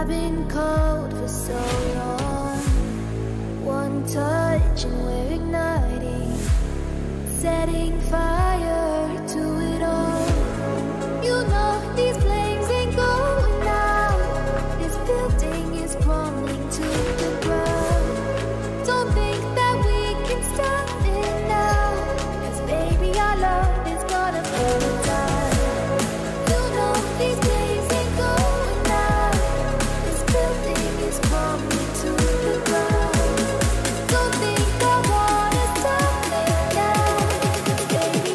I've been cold for so long. One touch and we're igniting, setting fire to it all. You know these flames ain't going out. This building is crumbling to the ground. Don't think that we can stop it now, 'cause baby our love is gonna burn down. You know these flames ain't going out. This building is crumbling to the ground. Don't think I wanna stop it now, 'cause baby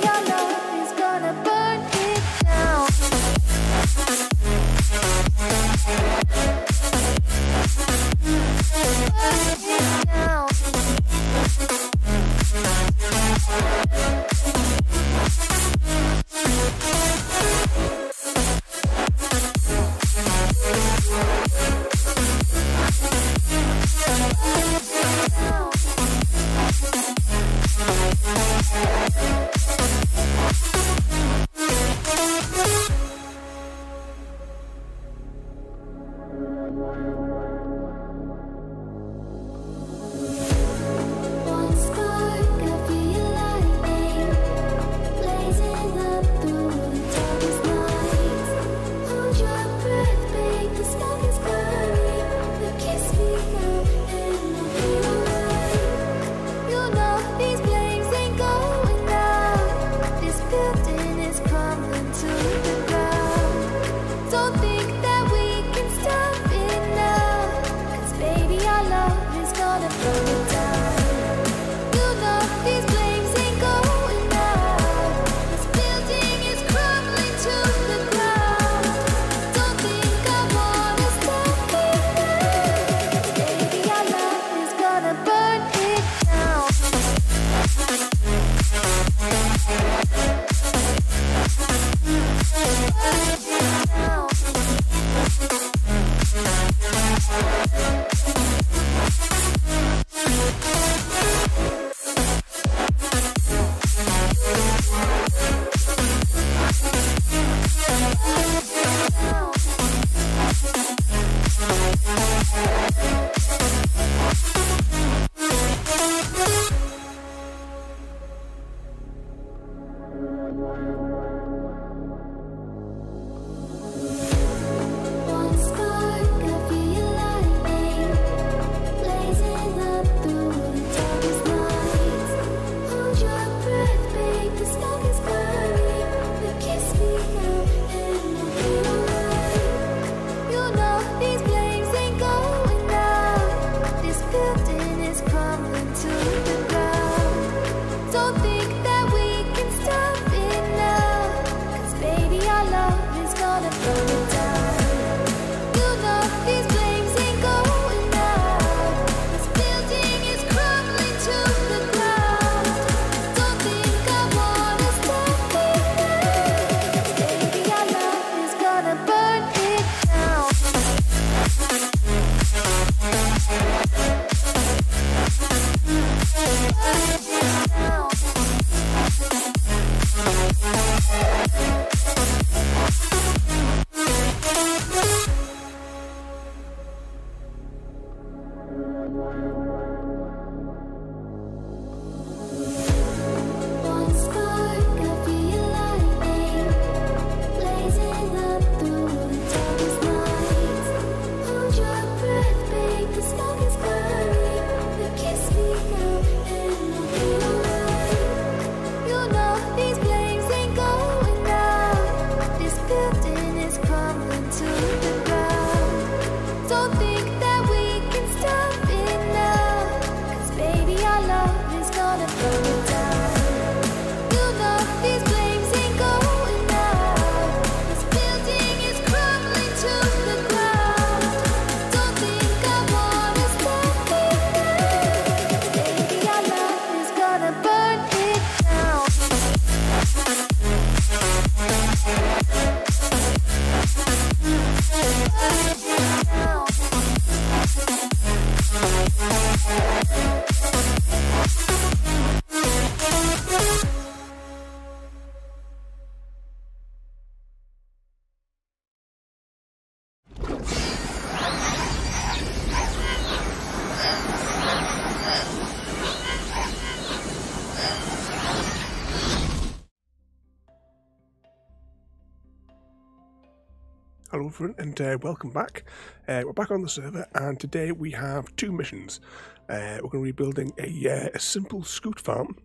Hello everyone, and welcome back. We're back on the server, and today we have two missions. We're going to be building a simple Scute farm,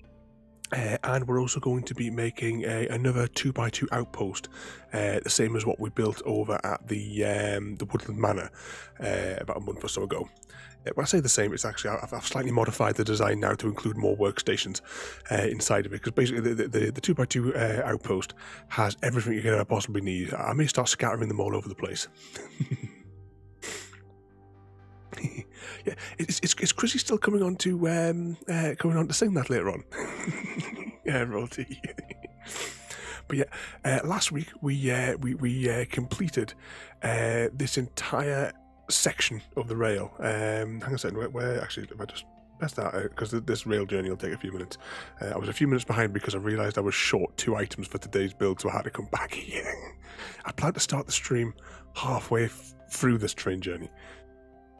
and we're also going to be making another 2x2 outpost, the same as what we built over at the Woodland Manor about a month or so ago. When I say the same, it's actually I've slightly modified the design now to include more workstations inside of it, because basically the 2x2 outpost has everything you can possibly need. I may start scattering them all over the place. Yeah, is Chrissy still coming on to sing that later on? Yeah, Rolty. But yeah, last week we completed this entire section of the rail. Hang on a second, where actually, if I just press that out, because this rail journey will take a few minutes. I was a few minutes behind because I realised I was short 2 items for today's build, so I had to come back here. I planned to start the stream halfway through this train journey,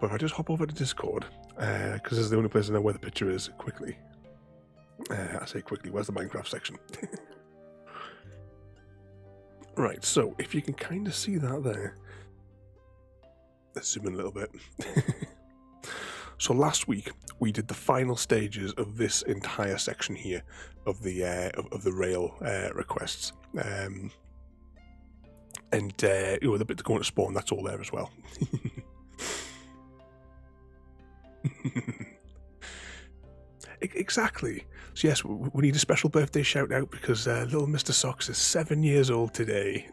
but if I just hop over to Discord, because this is the only place I know where the picture is, quickly. I say quickly, where's the Minecraft section? Right, so if you can kind of see that there. Let's zoom in a little bit. So last week we did the final stages of this entire section here of the rail requests, and the bit to go into spawn, that's all there as well. Exactly. So yes, we need a special birthday shout out because little Mr. Socks is 7 years old today.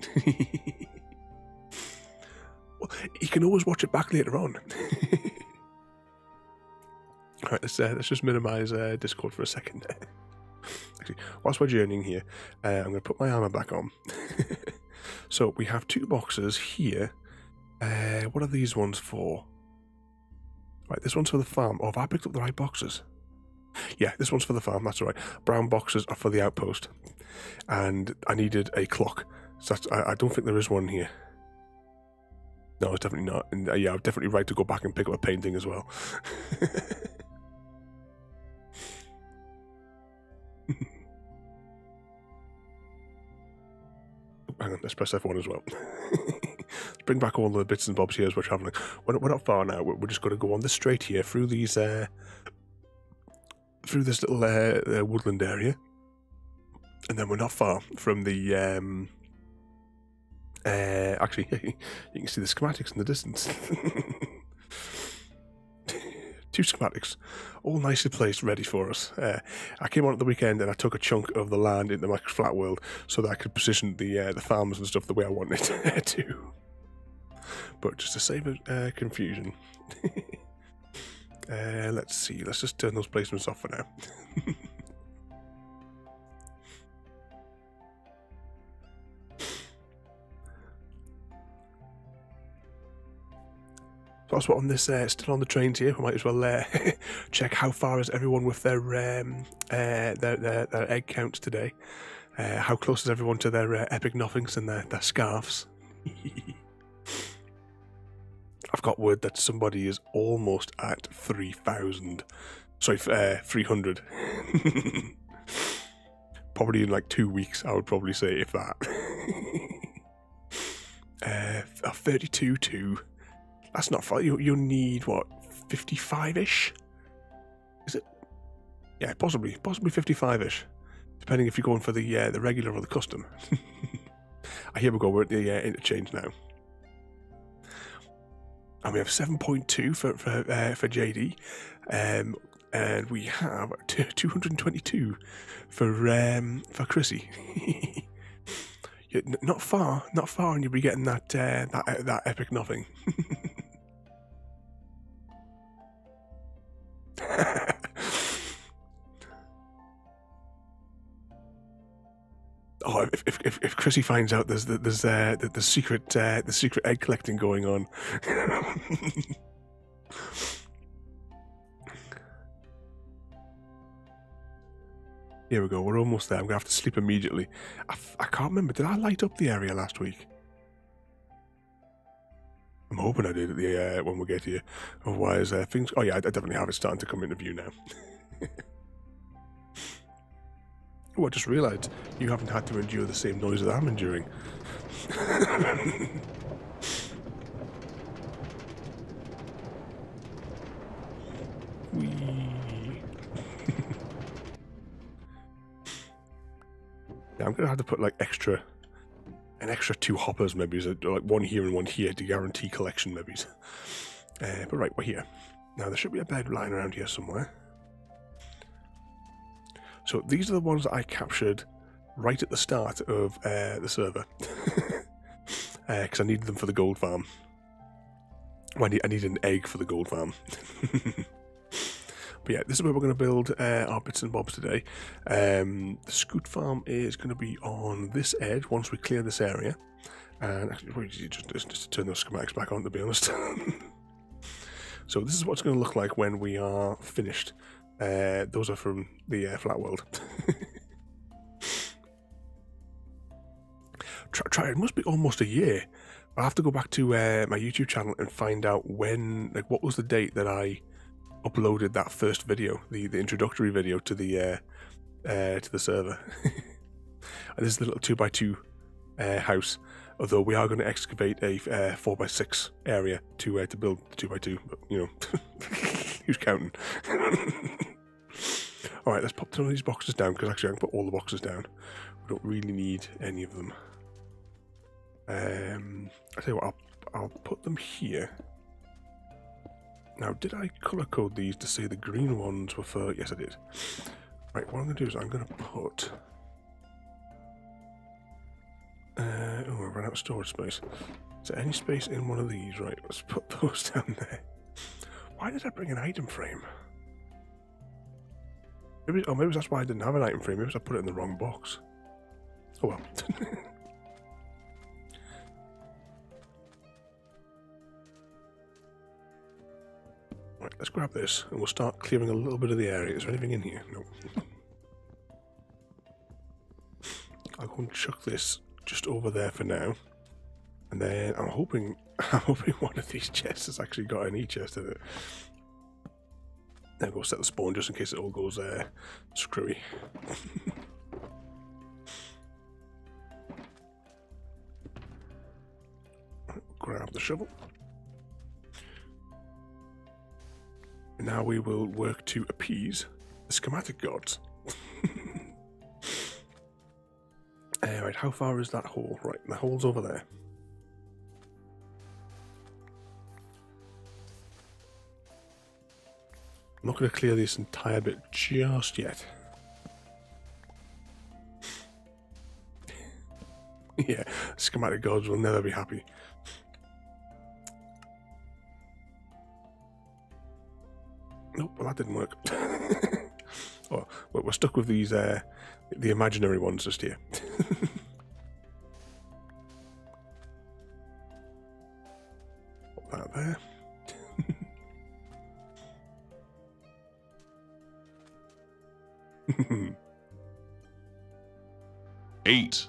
Well, you can always watch it back later on. Alright, let's just minimise Discord for a second. Actually, whilst we're journeying here, I'm going to put my armour back on. So we have 2 boxes here. What are these ones for? Right, this one's for the farm. Oh, have I picked up the right boxes? Yeah, this one's for the farm, that's all right. Brown boxes are for the outpost. And I needed a clock. So I don't think there is one here. No, it's definitely not. And yeah, I'm definitely right to go back and pick up a painting as well. Hang on, let's press F1 as well. Let's bring back all the bits and bobs here as we're travelling. We're not far now. We're just going to go on this straight here through these, through this little woodland area, and then we're not far from the. Actually, you can see the schematics in the distance. 2 schematics, all nicely placed, ready for us. I came on at the weekend and I took a chunk of the land into my flat world so that I could position the farms and stuff the way I wanted to. But just to save confusion, let's see. Let's just turn those placements off for now. So that's what on this, still on the trains here, we might as well check how far is everyone with their egg counts today. How close is everyone to their epic nothings and their scarves? I've got word that somebody is almost at 3,000. Sorry, 300. Probably in like 2 weeks, I would probably say, if that. 32 too. That's not far. You'll need, what, 55-ish? Is it? Yeah, possibly 55-ish. Depending if you're going for the regular or the custom. Here we go, we're at the interchange now. And we have 7.2 for JD. And we have 222 for Chrissy. Not far, and you'll be getting that epic nothing. Oh, if Chrissy finds out there's the secret egg collecting going on. Here we go, we're almost there. I'm going to have to sleep immediately. I can't remember, did I light up the area last week? I'm hoping I did at the when we get here. Otherwise, things... Oh yeah, I definitely have it starting to come into view now. Oh, I just realised you haven't had to endure the same noise that I'm enduring. Whee. Yeah, I'm gonna have to put like an extra 2 hoppers maybe, so like one here and one here to guarantee collection maybe. But right, we're here. Now there should be a bed lying around here somewhere. So these are the ones that I captured right at the start of the server. Because I needed them for the gold farm. Well, I needed an egg for the gold farm. But yeah, this is where we're going to build our bits and bobs today. The Scute farm is going to be on this edge once we clear this area. And actually, probably just turn those schematics back on, to be honest. So this is what it's going to look like when we are finished. Those are from the flat world. It must be almost a year. I'll have to go back to my YouTube channel and find out when, like, what was the date that I uploaded that first video, the introductory video to the server. And this is the little 2x2 house. Although we are going to excavate a 4x6 area to build the 2x2, but you know, who's counting? All right, let's pop some of these boxes down, because actually I can put all the boxes down. We don't really need any of them. I tell you what, I'll put them here. Now, did I colour code these to say the green ones were for? Yes, I did. Right, what I'm going to do is I'm going to put. Oh, I've run out of storage space. Is there any space in one of these? Right, let's put those down there. Why did I bring an item frame? Maybe that's why I didn't have an item frame. Maybe I put it in the wrong box. Oh well. Right, let's grab this and we'll start clearing a little bit of the area. Is there anything in here? No. I'll go and chuck this just over there for now, and then I'm hoping one of these chests has actually got an e-chest in it. Then go set the spawn just in case it all goes screwy. Grab the shovel. And now we will work to appease the schematic gods. Right, how far is that hole? Right, the hole's over there. I'm not going to clear this entire bit just yet. Yeah, schematic gods will never be happy. Nope, well that didn't work. Oh, well, we're stuck with these, the imaginary ones just here. Put that there. 8.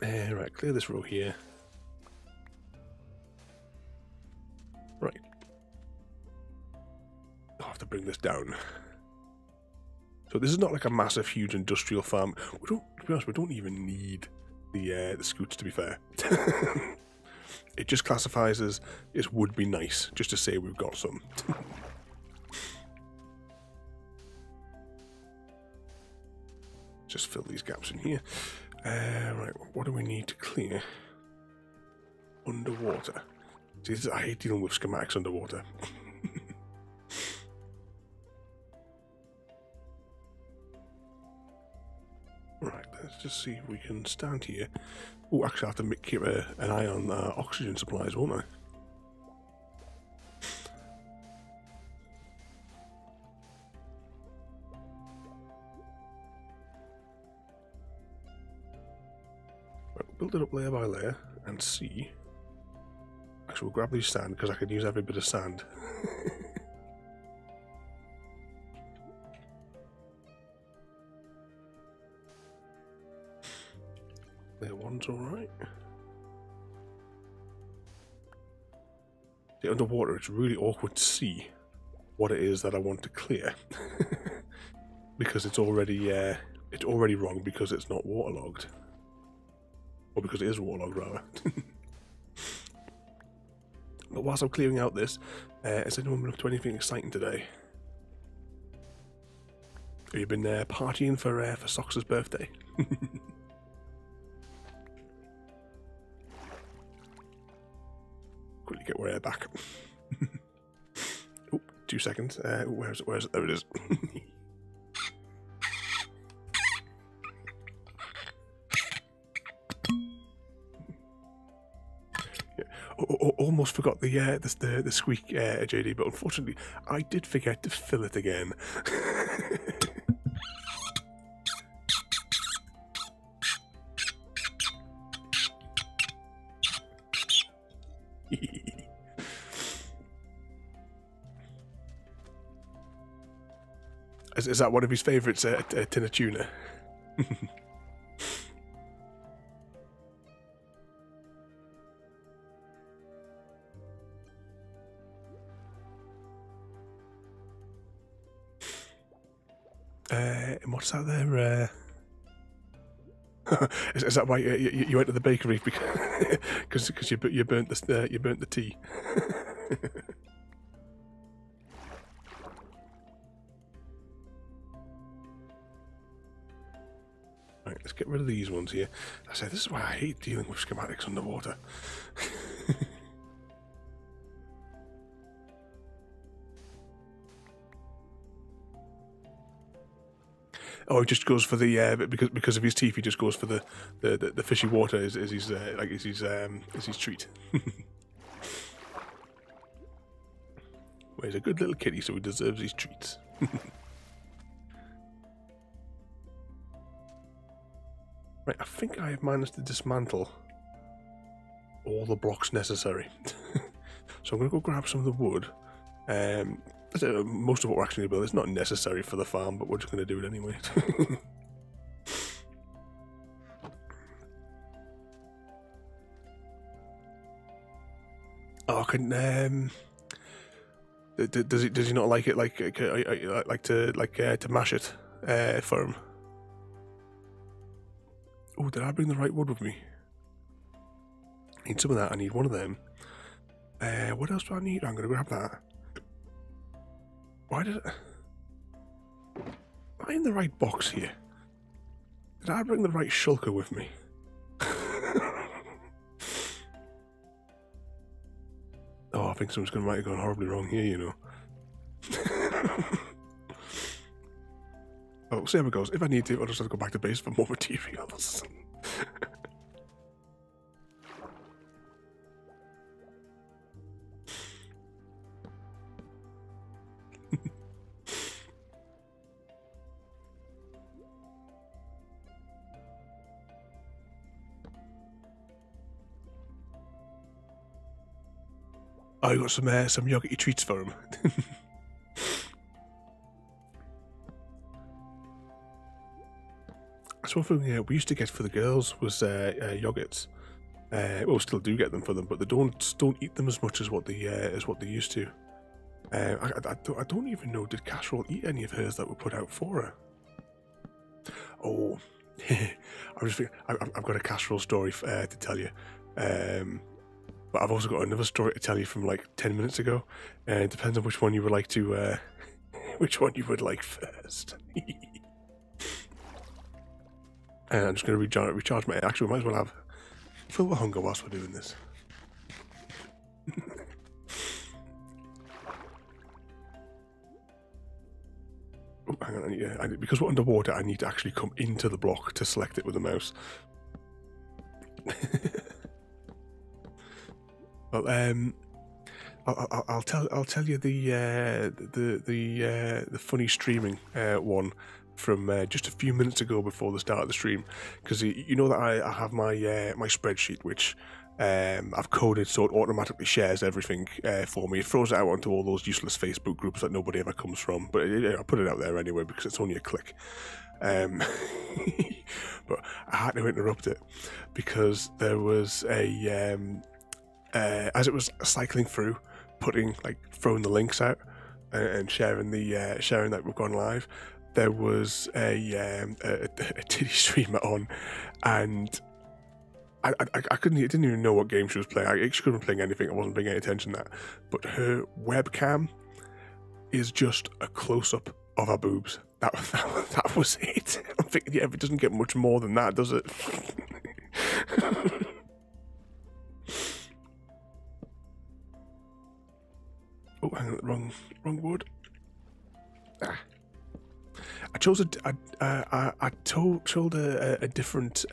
Right, clear this row here. Right. I'll have to bring this down. So this is not like a massive, huge industrial farm. We don't, to be honest, we don't even need the scoots, to be fair. It just classifies as it would be nice, just to say we've got some. Just fill these gaps in here. Right, what do we need to clear? Underwater. See, I hate dealing with schematics underwater. Right, let's just see if we can stand here. Oh, actually I have to keep an eye on oxygen supplies, won't I? Build it up layer by layer and see. Actually, we'll grab these sand because I can use every bit of sand. Layer 1's alright. See, underwater, it's really awkward to see what it is that I want to clear. Because it's already wrong because it's not waterlogged. Or because it is waterlogged, rather. But whilst I'm clearing out this, has anyone been up to anything exciting today? Have you been partying for Sox's birthday? Quickly get Warrior back. Oh, 2 seconds. Where is it? Where is it? There it is. Almost forgot the squeak, JD, but unfortunately I did forget to fill it again. Is that one of his favourites, a tin of tuna? And what's that there? Is that why you went to the bakery because you burnt the tea? Right, let's get rid of these ones here. I said this is why I hate dealing with schematics underwater. Oh, he just goes for the because of his teeth. He just goes for the fishy water. Is his treat. Well, he's a good little kitty, so he deserves his treats. Right, I think I have managed to dismantle all the blocks necessary. So I'm going to go grab some of the wood. Most of what we're actually building is not necessary for the farm, but we're just going to do it anyway. Oh, does he not like it? Like to mash it for him? Oh, did I bring the right wood with me? I need some of that. I need one of them. What else do I need? I'm going to grab that. Why did I... Am I in the right box here? Did I bring the right shulker with me? Oh, I think something's might have gone horribly wrong here, you know. Oh, see how it goes. If I need to, I'll just have to go back to base for more materials. Oh, I got some yogurty treats for him. That's one thing we used to get for the girls was yogurts. Well, still do get them for them, but they don't eat them as much as what they used to. I don't even know, did Casserole eat any of hers that were put out for her? Oh, I've got a Casserole story to tell you. But I've also got another story to tell you from like 10 minutes ago. It depends on which one you would like to, which one you would like first. And I'm just going to recharge my. Actually, we might as well have fill the hunger whilst we're doing this. Oh, hang on, because we're underwater, I need to actually come into the block to select it with the mouse. Well, I'll tell you the funny streaming one from just a few minutes ago before the start of the stream, because you know that I have my my spreadsheet which I've coded so it automatically shares everything for me. It throws it out onto all those useless Facebook groups that nobody ever comes from, but I put it out there anyway because it's only a click. But I had to interrupt it because there was a as it was cycling through, throwing the links out and sharing that we've gone live, there was a titty streamer on, and I didn't even know what game she was playing. She couldn't be playing anything. I wasn't paying any attention to that. But her webcam is just a close-up of her boobs. That was it. I'm thinking, yeah, it doesn't get much more than that, does it? Oh, hang on, wrong wood. Ah. I chose chose a different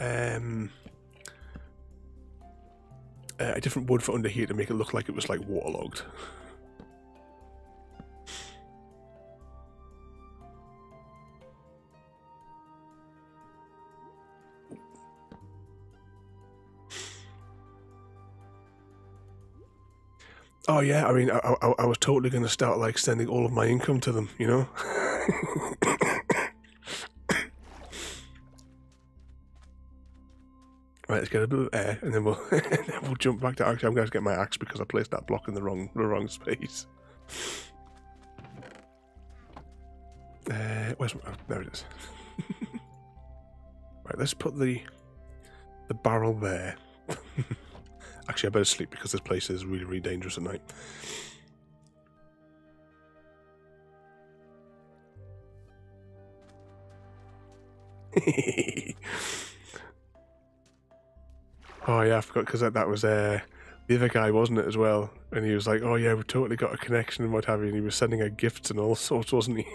wood for under here to make it look like it was like waterlogged. Oh yeah, I mean, I was totally going to start like sending all of my income to them, you know. Right, let's get a bit of air, and then we'll we'll jump back to. Actually, I'm going to get my axe because I placed that block in the wrong space. Where's my, oh, there it is. Right, let's put the barrel there. Actually, I better sleep because this place is really, really dangerous at night. Oh yeah, I forgot because that was the other guy, wasn't it, as well? And he was like, "Oh yeah, we've totally got a connection and what have you." And he was sending her gifts and all sorts, wasn't he?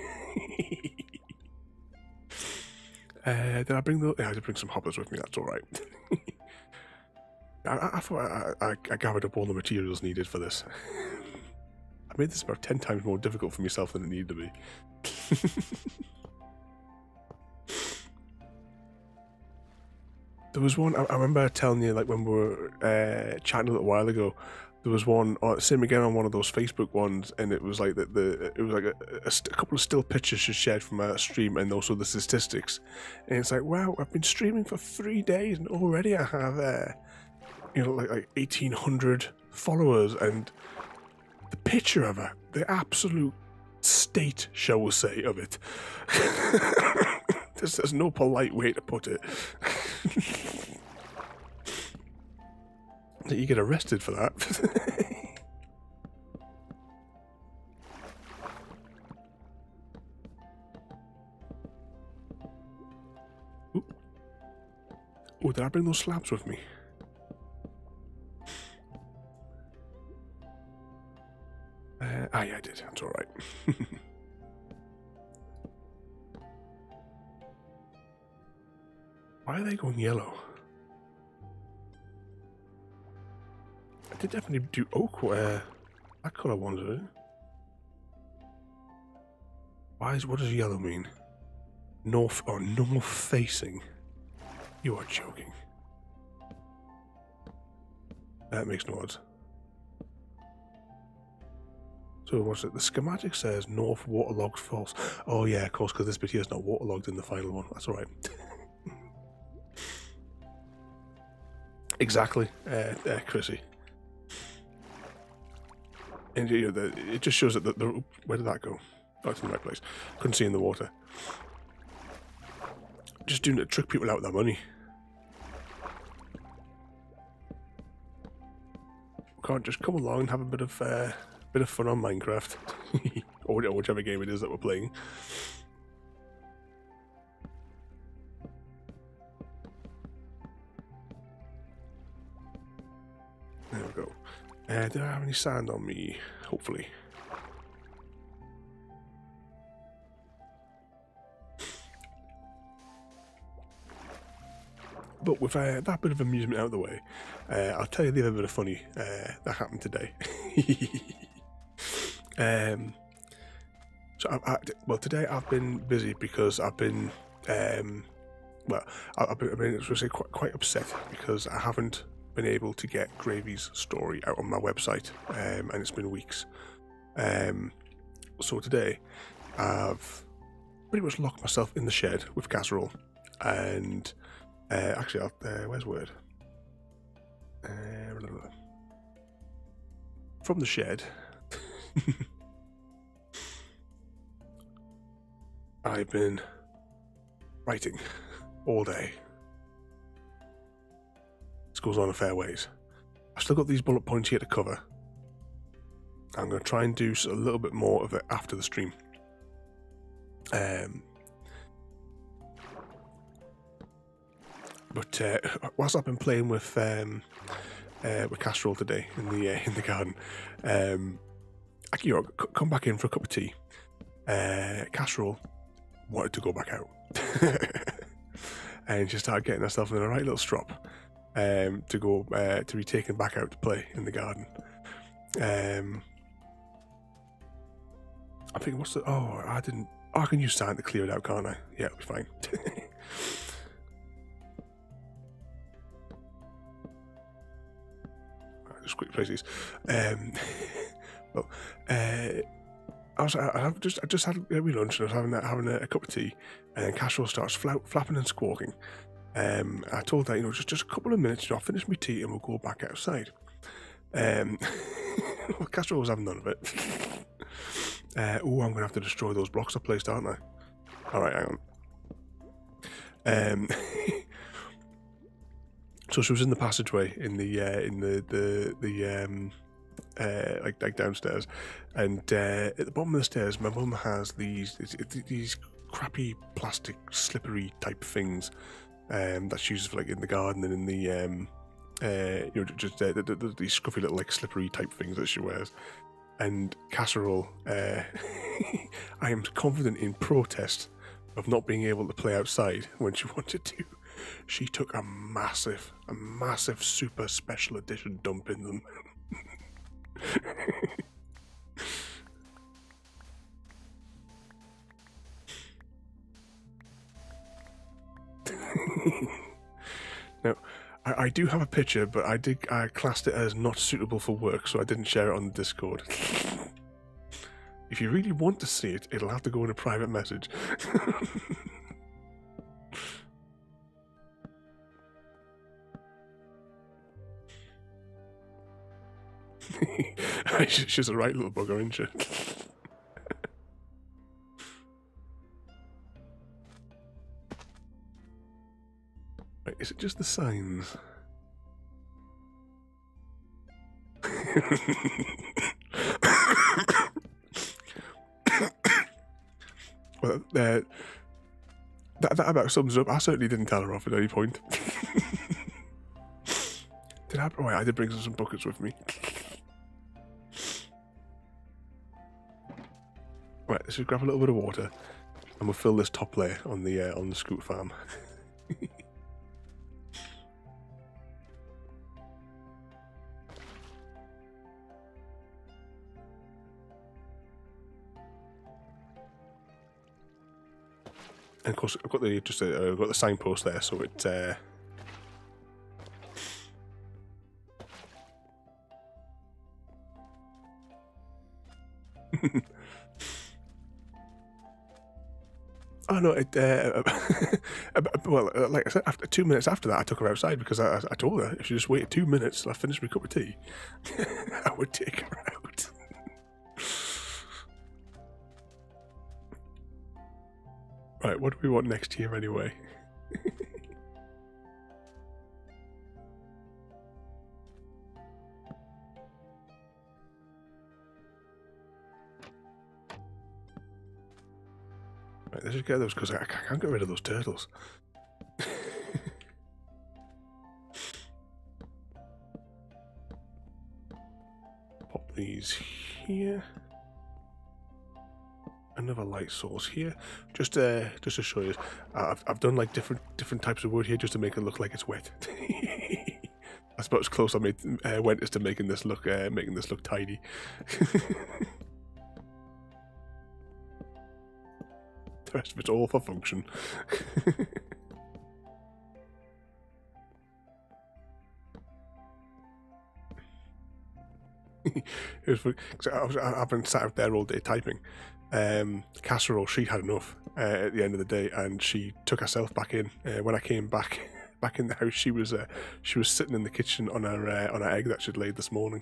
Did I bring the? Yeah, I did bring some hoppers with me. That's all right. I thought I gathered up all the materials needed for this. I made this about 10 times more difficult for myself than it needed to be. There was one, I remember telling you, like, when we were chatting a little while ago, there was one, same again on one of those Facebook ones, and it was like it was like a couple of still pictures she shared from a stream, and also the statistics. And it's like, wow, I've been streaming for 3 days, and already I have, you know, like 1,800 followers, and the picture of her, the absolute state, shall we say, of it. There's no polite way to put it. You get arrested for that. Oh, did I bring those slabs with me? Yeah, I did. That's all right. Why are they going yellow? I did definitely do oak that colour ones, is it? What does yellow mean? North or north facing? You are joking. That makes no odds. So what's it? The schematic says north waterlogged false. Oh yeah, of course, because this bit here is not waterlogged in the final one. That's all right. Exactly, Chrissy. And you know, it just shows that where did that go? Oh, it's in the right place. Couldn't see in the water. Just doing it to trick people out of their money. Can't just come along and have a bit of fun on Minecraft, or whichever game it is that we're playing. There we go. Do I have any sand on me? Hopefully. But with that bit of amusement out of the way, I'll tell you the other bit of funny that happened today. Well, today I've been busy because I've been, I've been quite upset because I haven't been able to get Gravy's story out on my website, and it's been weeks. So today I've pretty much locked myself in the shed with casserole, and actually, where's Word? From the shed, I've been writing all day. goes on a fair ways. I've still got these bullet points here to cover. I'm going to try and do a little bit more of it after the stream. But whilst I've been playing with casserole today in the garden, come back in for a cup of tea. Casserole wanted to go back out, and she started getting herself in a right little strop to be taken back out to play in the garden. I'm thinking, what's the? Oh, I didn't. Oh, I can use sand to clear it out, can't I? Yeah, it'll be fine. Just quick places. Well, I just had a wee lunch and I was having a cup of tea, and then casserole starts flapping and squawking. I told her, just a couple of minutes, I'll finish my tea and we'll go back outside. Well, casserole was having none of it. Oh, I'm gonna have to destroy those blocks I placed, aren't I? All right, hang on. So she was in the passageway in like downstairs, and at the bottom of the stairs, my mum has these crappy plastic slippery type things that she uses for like in the garden and in the these scruffy little like slippery type things that she wears. And casserole, I am confident in protest of not being able to play outside when she wanted to. She took a massive super special edition dump in them. Now, I do have a picture, but I classed it as not suitable for work, so I didn't share it on the Discord. If you really want to see it, it'll have to go in a private message. She's a right little bugger, isn't she? Right, is it just the signs? Well, that about sums up. I certainly didn't tell her off at any point. Did I? Oh, I did bring some buckets with me. Right, let's just grab a little bit of water, and we'll fill this top layer on the Scute farm. And of course, I've got the signpost there, so it. Oh no! Well, like I said, after 2 minutes after that, I took her outside because I told her if she just waited 2 minutes till I finished my cup of tea, I would take her out. Right, what do we want next here anyway? Right, let's just get those because I can't get rid of those turtles. Pop these here. Another light source here, just to show you. I've done like different types of wood here just to make it look like it's wet. That's about as close I went as to making this look tidy. The rest of it's all for function. It was funny because I've been sat out there all day typing. Casserole, she had enough at the end of the day, and she took herself back in. When I came back in the house, she was sitting in the kitchen on her egg that she'd laid this morning.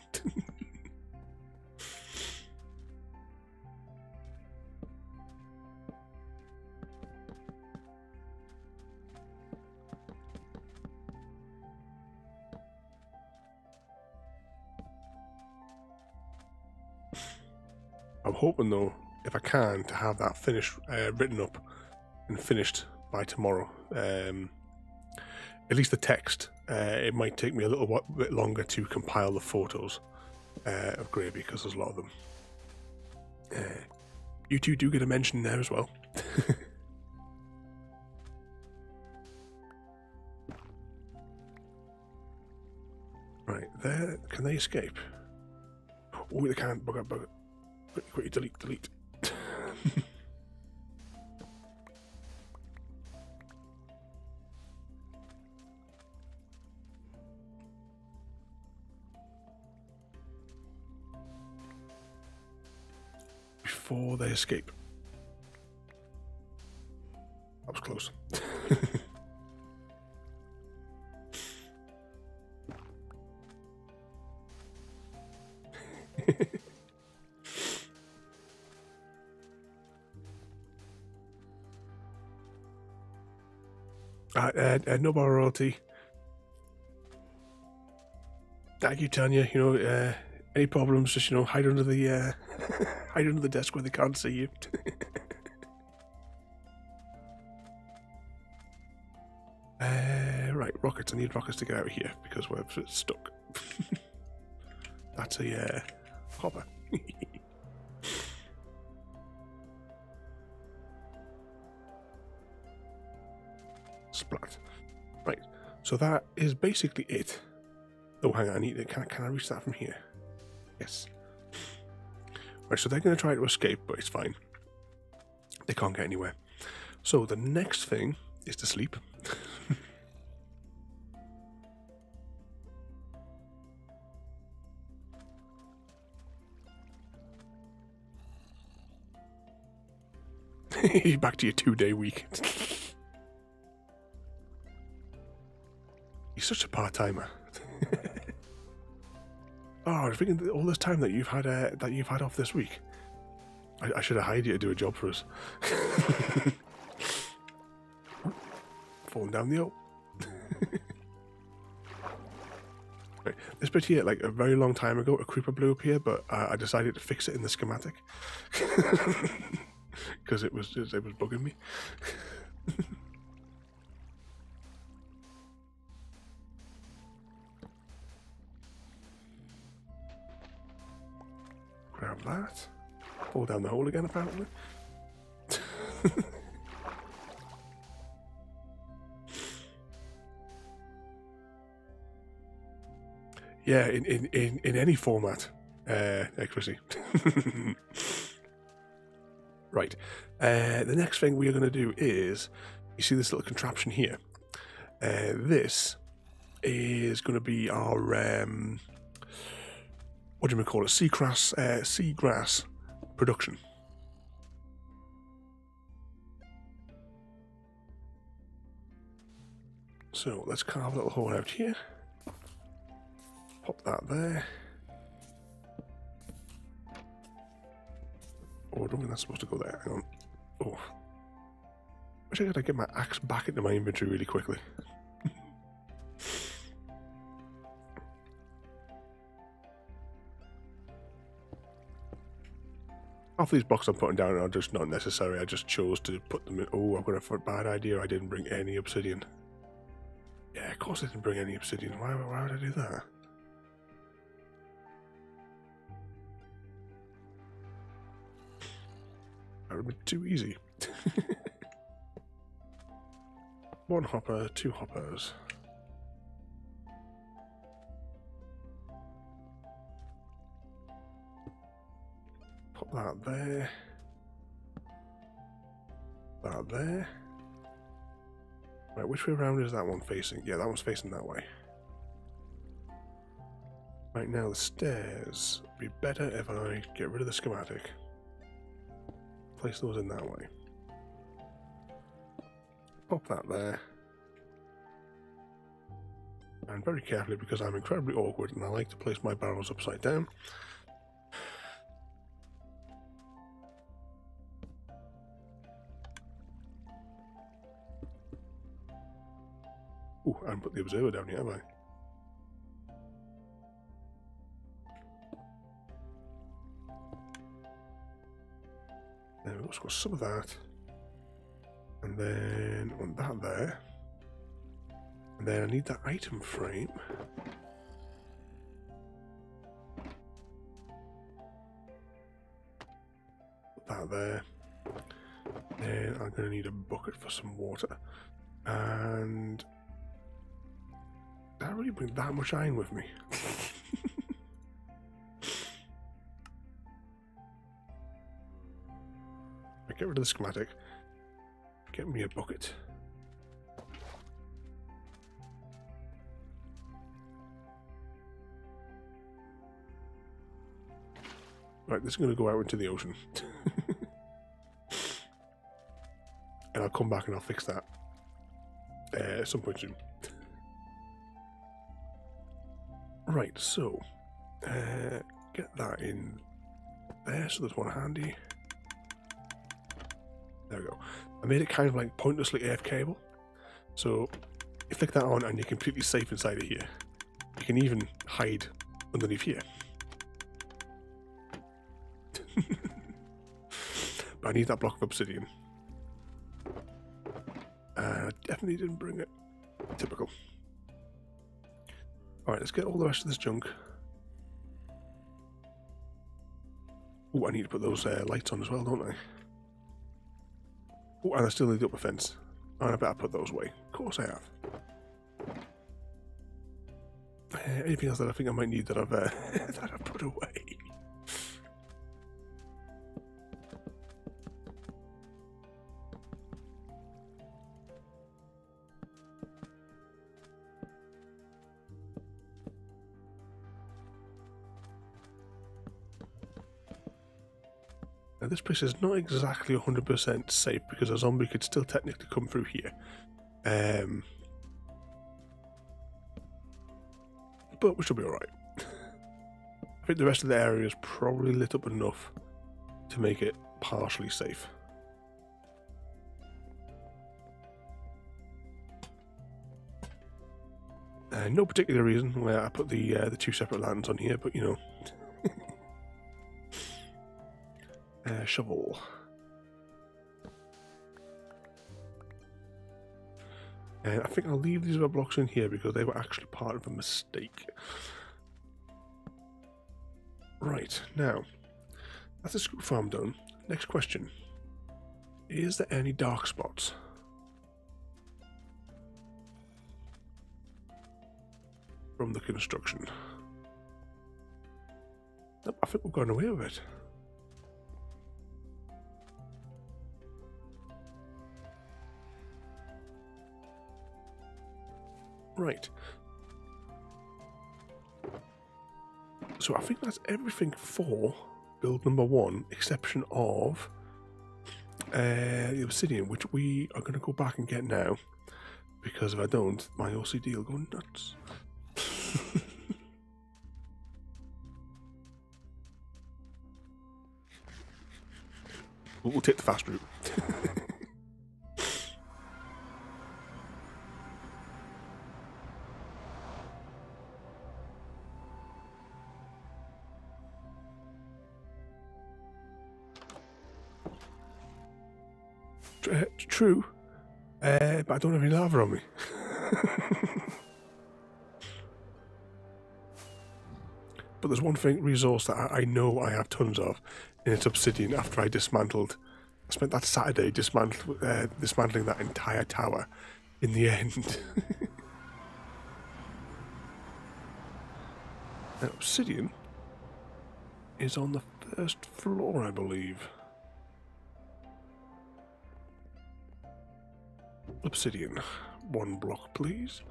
hoping though, if I can, to have that finished, written up and finished by tomorrow. At least the text. It might take me a little bit longer to compile the photos of Gravy because there's a lot of them. You two do get a mention there as well. Right, there. Can they escape? Oh, they can't. Bugger, bugger. Quickly, delete, delete. Before they escape. That was close. No more royalty. Thank you, Tanya. You know, any problems? Just hide under the hide under the desk where they can't see you. Right, rockets. I need rockets to get out of here because we're stuck. That's a hopper. Splat. Right, so that is basically it. Oh, hang on, I need it. Can I reach that from here? Yes. Right, so they're going to try to escape, but it's fine. They can't get anywhere. So the next thing is to sleep. Back to your 2-day week. You're such a part-timer. Oh, I was thinking all this time that you've had off this week. I should have hired you to do a job for us. Falling down the hole. Right, this bit here, like a very long time ago, a creeper blew up here, but I decided to fix it in the schematic because it was bugging me. Grab that. Fall down the hole again, apparently. Yeah, in any format, Chrissy. Right. The next thing we are going to do is, you see this little contraption here. This is going to be our what do we call it? Seagrass production. So let's carve a little hole out here. Pop that there. Oh, I don't think that's supposed to go there. Hang on. Oh. Wish I could get my axe back into my inventory really quickly. Half these blocks I'm putting down are just not necessary. I just chose to put them in. Oh, I've got a bad idea. I didn't bring any obsidian. Yeah, of course I didn't bring any obsidian. Why would I do that? That would be too easy. 1 hopper, 2 hoppers. Pop that there. That there. Right, which way around is that one facing? Yeah, that one's facing that way. Right, now the stairs. It'd be better if I get rid of the schematic. Place those in that way. Pop that there. And very carefully, because I'm incredibly awkward and I like to place my barrels upside down. Ooh, I haven't put the observer down yet, have I? put some of that. And then on that there. And then I need that item frame. Put that there. Then I'm going to need a bucket for some water. And did I really bring that much iron with me? Get rid of the schematic. Get me a bucket. Right, this is going to go out into the ocean. And I'll come back and I'll fix that at some point soon. Right, so get that in there, so there's one handy. There we go. I made it kind of like pointlessly AFKable. So you flick that on and you're completely safe inside of here. You can even hide underneath here. But I need that block of obsidian. I definitely didn't bring it. Typical. Alright, let's get all the rest of this junk. Oh, I need to put those lights on as well, don't I? Oh, and I still need the upper fence. And I better put those away. Of course I have. Anything else that I think I might need that I've that I've put away? Now this place is not exactly 100% safe because a zombie could still technically come through here. But we should be alright. I think the rest of the area is probably lit up enough to make it partially safe. No particular reason why I put the two separate lanterns on here, but you know. Shovel. And I think I'll leave these other blocks in here because they were actually part of a mistake. Right, now, that's the Scute farm done. Next question. Is there any dark spots? From the construction? Nope, I think we've gone away with it. Right. So I think that's everything for build number 1, exception of the obsidian, which we are going to go back and get now, because if I don't, my OCD will go nuts. We'll take the fast route. True, but I don't have any lava on me. But there's one resource that I know I have tons of, and it's obsidian. After I dismantled, I spent that Saturday dismantling that entire tower. In the end, now, obsidian is on the first floor, I believe. Obsidian, 1 block, please.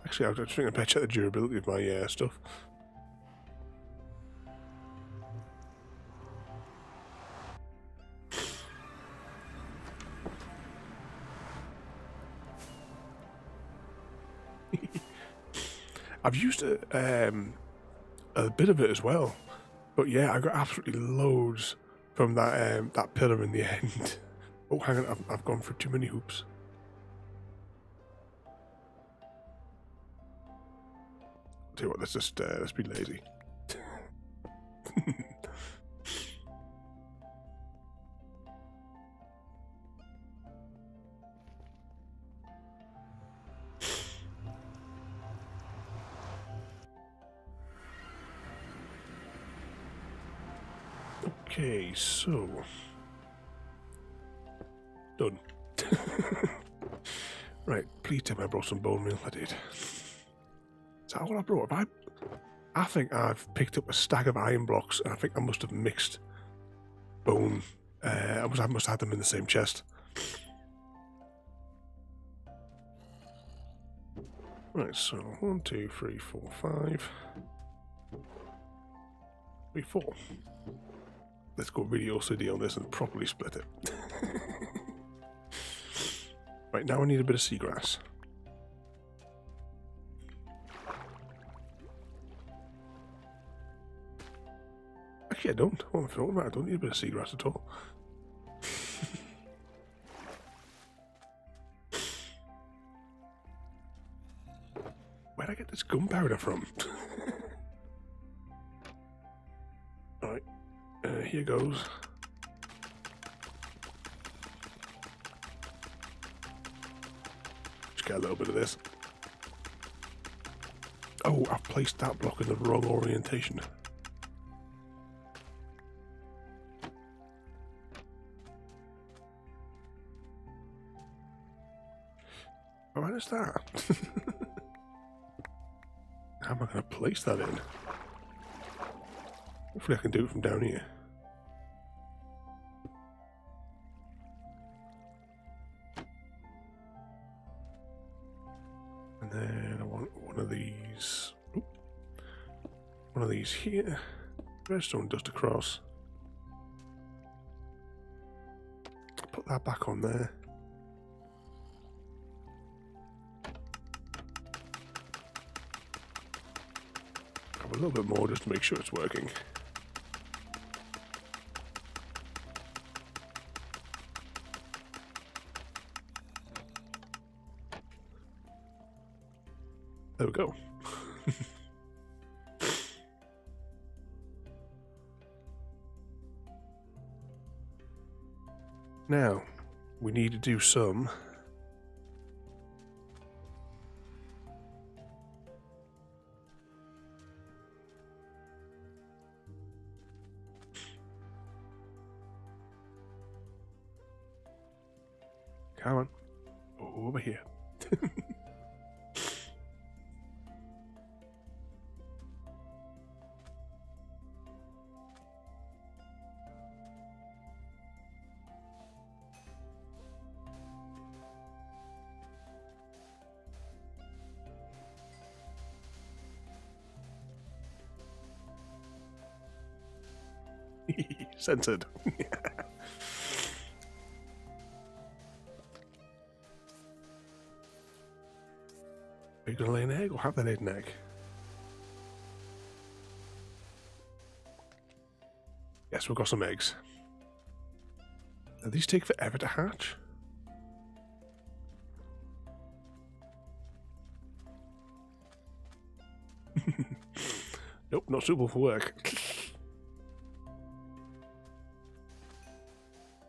Actually, I think I better check the durability of my stuff. I've used a bit of it as well, but yeah, I got absolutely loads from that that pillar in the end. Oh, hang on, I've gone for too many hoops. Tell you what, let's just let's be lazy. Okay, so done. Right, please tell me I brought some bone meal. I did. Is that all I brought? I think I've picked up a stack of iron blocks, and I think I must have mixed bone. I must have had them in the same chest. Right, so 1, 2, 3, 4, 5. 3, 4. Let's go really OCD on this and properly split it. Right, now I need a bit of seagrass. Actually, I don't. What am I talking about? I don't need a bit of seagrass at all. Where'd I get this gunpowder from? Alright, here goes. Just get a little bit of this. Oh, I've placed that block in the wrong orientation. Oh, what is that? How am I going to place that in? Hopefully I can do it from down here. And then I want one of these. Oop. One of these here. Redstone dust across. I'll put that back on there. A little bit more just to make sure it's working. There we go. Now, we need to do some come on. Over here. Censored. Are you going to lay an egg or have they laid an egg? Yes, we've got some eggs. Now, these take forever to hatch. Nope, not suitable for work.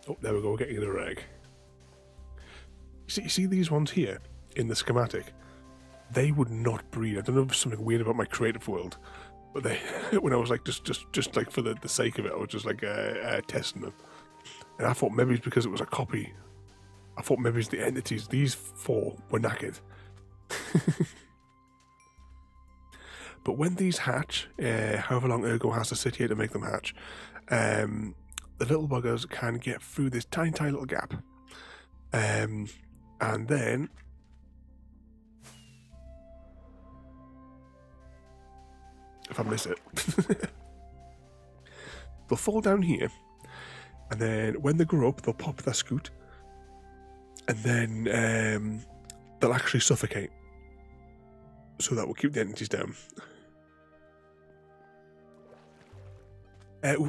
Oh, there we go, we're getting another egg. You see these ones here in the schematic? They would not breed. I don't know if there's something weird about my creative world, but they, when I was like just like for the sake of it, I was just like testing them, and I thought maybe it's because it was a copy. I thought maybe it's the entities. These 4 were knackered. But when these hatch, however long Ergo has to sit here to make them hatch, the little buggers can get through this tiny little gap, and then if I miss it, they'll fall down here, and then when they grow up, they'll pop their Scute, and then they'll actually suffocate. So that will keep the entities down.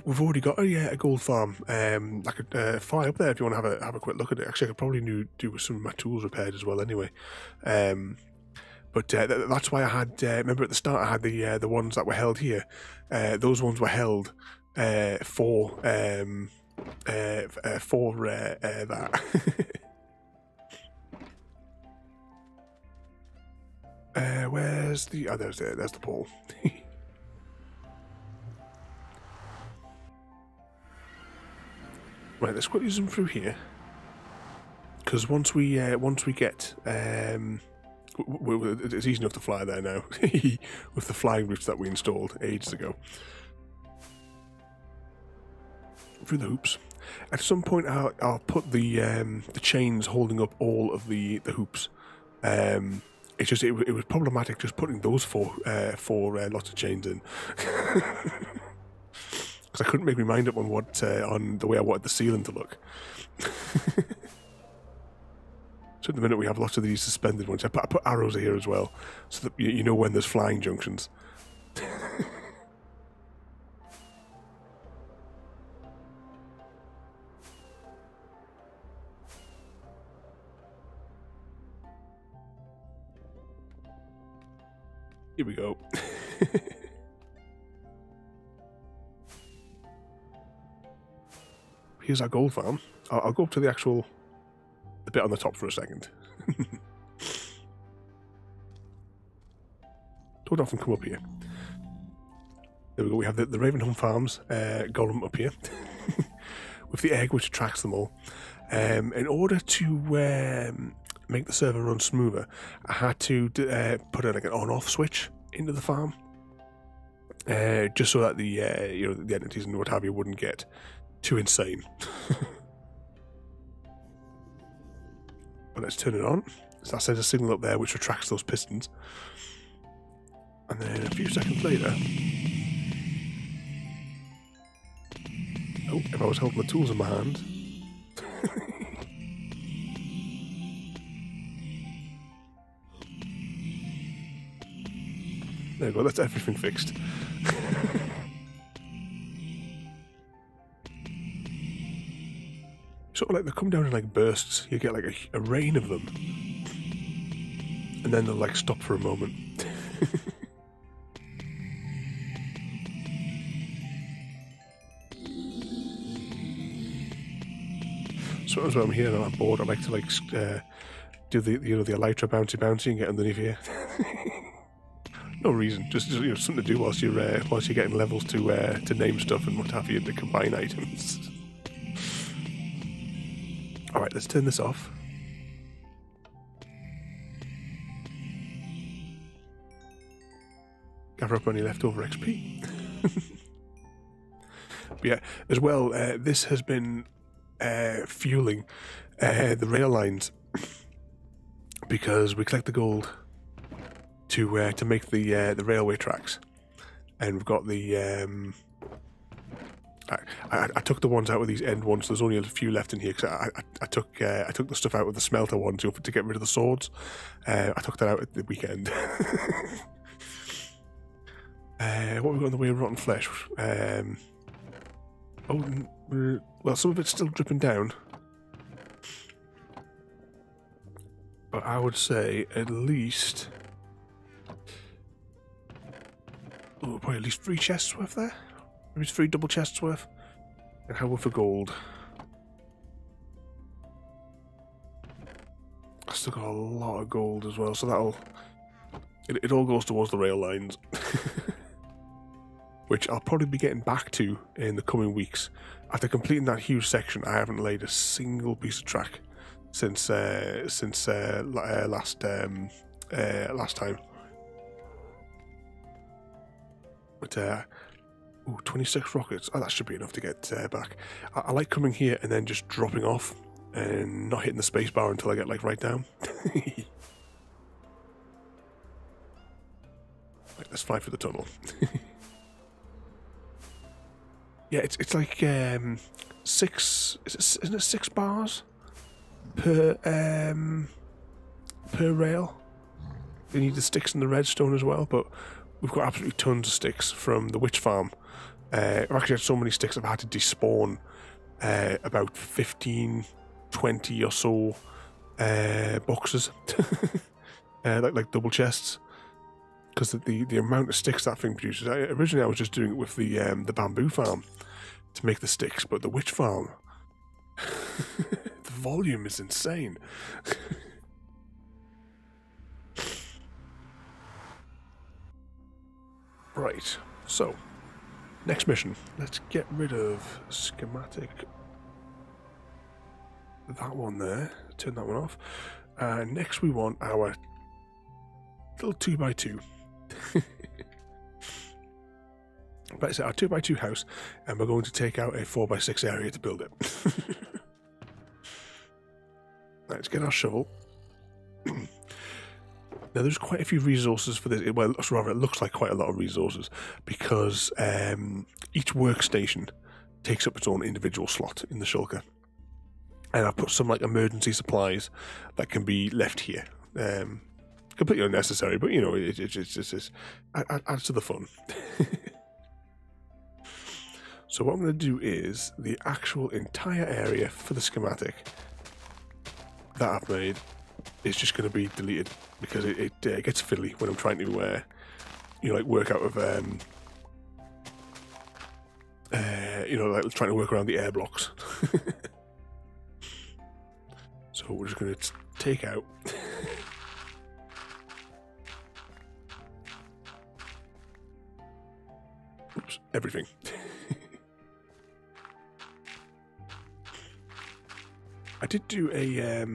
We've already got a gold farm, like a fly up there. If you want to have a quick look at it, actually, I could probably do with some of my tools repaired as well. Anyway, but that's why I had. Remember at the start, I had the ones that were held here. Those ones were held for that. Where's the? Oh, there's the pole. Right, let's quickly zoom through here. Because once we get, it's easy enough to fly there now with the flying routes that we installed ages ago. Through the hoops. At some point, I'll put the chains holding up all of the hoops. It's just it was problematic just putting those four lots of chains in. Because I couldn't make my mind up on what on the way I wanted the ceiling to look. So at the minute we have lots of these suspended ones. I put arrows here as well, so that you know when there's flying junctions. Here we go. Here's our gold farm. I'll go up to the bit on the top for a second. Don't often come up here. There we go. We have the Ravenholm Farms golem up here with the egg, which attracts them all. In order to make the server run smoother, I had to put like an on-off switch into the farm, just so that the the entities and what have you wouldn't get too insane. But let's turn it on. So that sends a signal up there which attracts those pistons. And then a few seconds later... Oh, if I was holding the tools in my hand... There we go, that's everything fixed. Sort of like they come down in like bursts. You get like a rain of them, and then they'll like stop for a moment. Sometimes when I'm here and I'm bored, I like to like do the the elytra bouncy and get underneath here. No reason, just something to do whilst you're getting levels to name stuff and what have you, to combine items. Alright, let's turn this off. Gather up any leftover XP. But yeah, as well, this has been fueling the rail lines because we collect the gold to make the railway tracks, and we've got the I took the ones out with these end ones. There's only a few left in here because I took the stuff out with the smelter one to get rid of the swords. I took that out at the weekend. What have we got in the way of rotten flesh? Well, some of it's still dripping down, but I would say at least probably at least 3 chests worth there. Maybe it's 3 double chests worth. And how worth of gold? I still got a lot of gold as well, so it all goes towards the rail lines. Which I'll probably be getting back to in the coming weeks. After completing that huge section, I haven't laid a single piece of track since last time. But 26 rockets. Oh, that should be enough to get back. I like coming here and then just dropping off and not hitting the space bar until I get like right down. Right, let's fly through the tunnel. Yeah, it's like 6. Isn't it 6 bars per rail? You need the sticks and the redstone as well, but we've got absolutely tons of sticks from the witch farm. I've actually had so many sticks I've had to despawn about 15, 20 or so boxes, like double chests, because the amount of sticks that thing produces. Originally I was just doing it with the bamboo farm to make the sticks, but the witch farm, the volume is insane. Right, so next mission. Let's get rid of schematic that one there. Turn that one off. And next we want our little 2x2. But it's our 2x2 house, and we're going to take out a 4x6 area to build it. Let's get our shovel. Now, there's quite a few resources for this. Well, rather, it looks like quite a lot of resources because each workstation takes up its own individual slot in the shulker. And I've put some like emergency supplies that can be left here. Completely unnecessary, but you know, it adds to the fun. So what I'm going to do is the actual entire area for the schematic that I've made is just going to be deleted because it gets fiddly when I'm trying to you know, like work out of you know, like trying to work around the air blocks. So we're just going to take out oops, everything. I did do a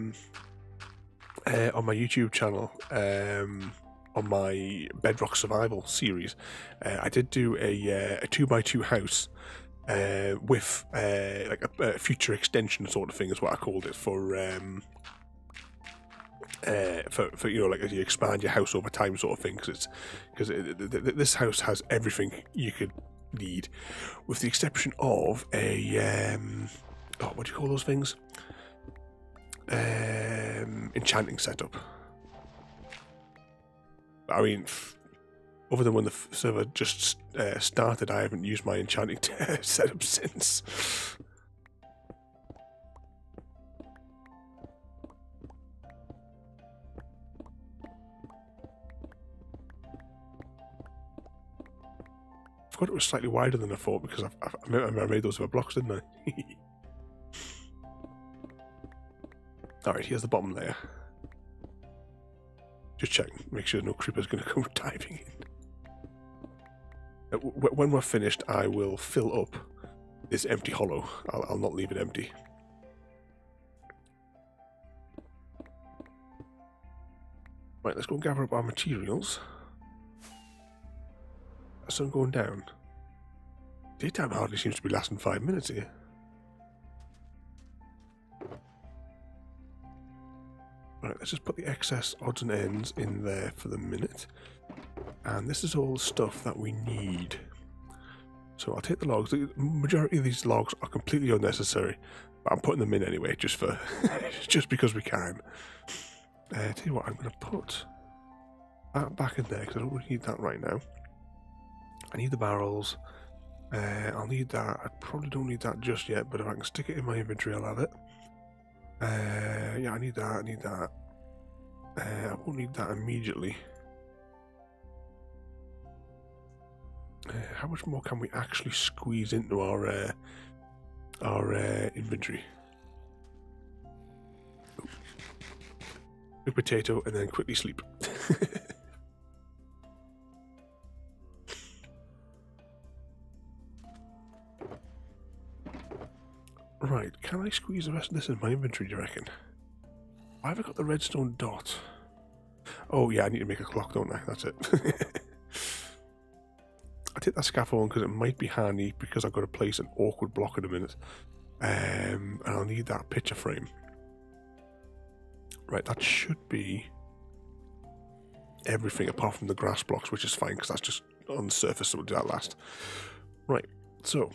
on my YouTube channel on my Bedrock Survival series. I did do a 2x2 house with like a future extension sort of thing is what I called it for you know, like as you expand your house over time sort of thing, because this house has everything you could need with the exception of a oh, what do you call those things? Enchanting setup. I mean, other than when the server just started, I haven't used my enchanting setup since. I forgot it was slightly wider than I thought because I made those with blocks, didn't I? Alright, here's the bottom layer. Just checking, make sure no creeper's going to come diving in. When we're finished, I will fill up this empty hollow. I'll not leave it empty. Right, let's go and gather up our materials. That's sun going down. Daytime hardly seems to be lasting 5 minutes here. Right, let's just put the excess odds and ends in there for the minute. And this is all stuff that we need. So I'll take the logs. The majority of these logs are completely unnecessary, but I'm putting them in anyway, just for just because we can. Tell you what, I'm going to put that back in there because I don't really need that right now. I need the barrels. I'll need that. I probably don't need that just yet, but if I can stick it in my inventory, I'll have it. Yeah, I need that, I need that. I won't need that immediately. How much more can we actually squeeze into our inventory? Quick potato and then quickly sleep. Right, can I squeeze the rest of this in my inventory, do you reckon? Why have I got the redstone dot? Oh yeah, I need to make a clock, don't I? That's it. I take that scaffold because it might be handy because I've got to place an awkward block in a minute. And I'll need that picture frame. Right, that should be everything apart from the grass blocks, which is fine because that's just on the surface, so we'll do that last. Right, so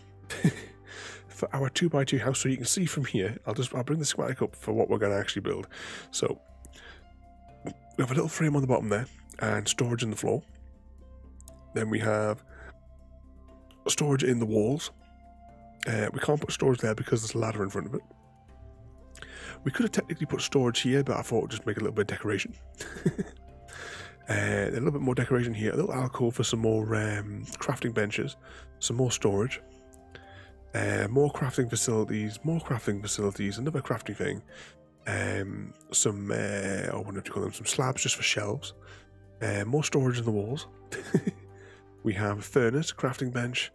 for our 2x2 house, so you can see from here, I'll bring the schematic up for what we're going to actually build. So we have a little frame on the bottom there and storage in the floor. Then we have storage in the walls. We can't put storage there because there's a ladder in front of it. We could have technically put storage here, but I thought we'd just make a little bit of decoration. A little bit more decoration here, a little alcove for some more crafting benches, some more storage, more crafting facilities, another crafting thing, some, I wonder if you call them, some slabs just for shelves, more storage in the walls. We have a furnace, crafting bench,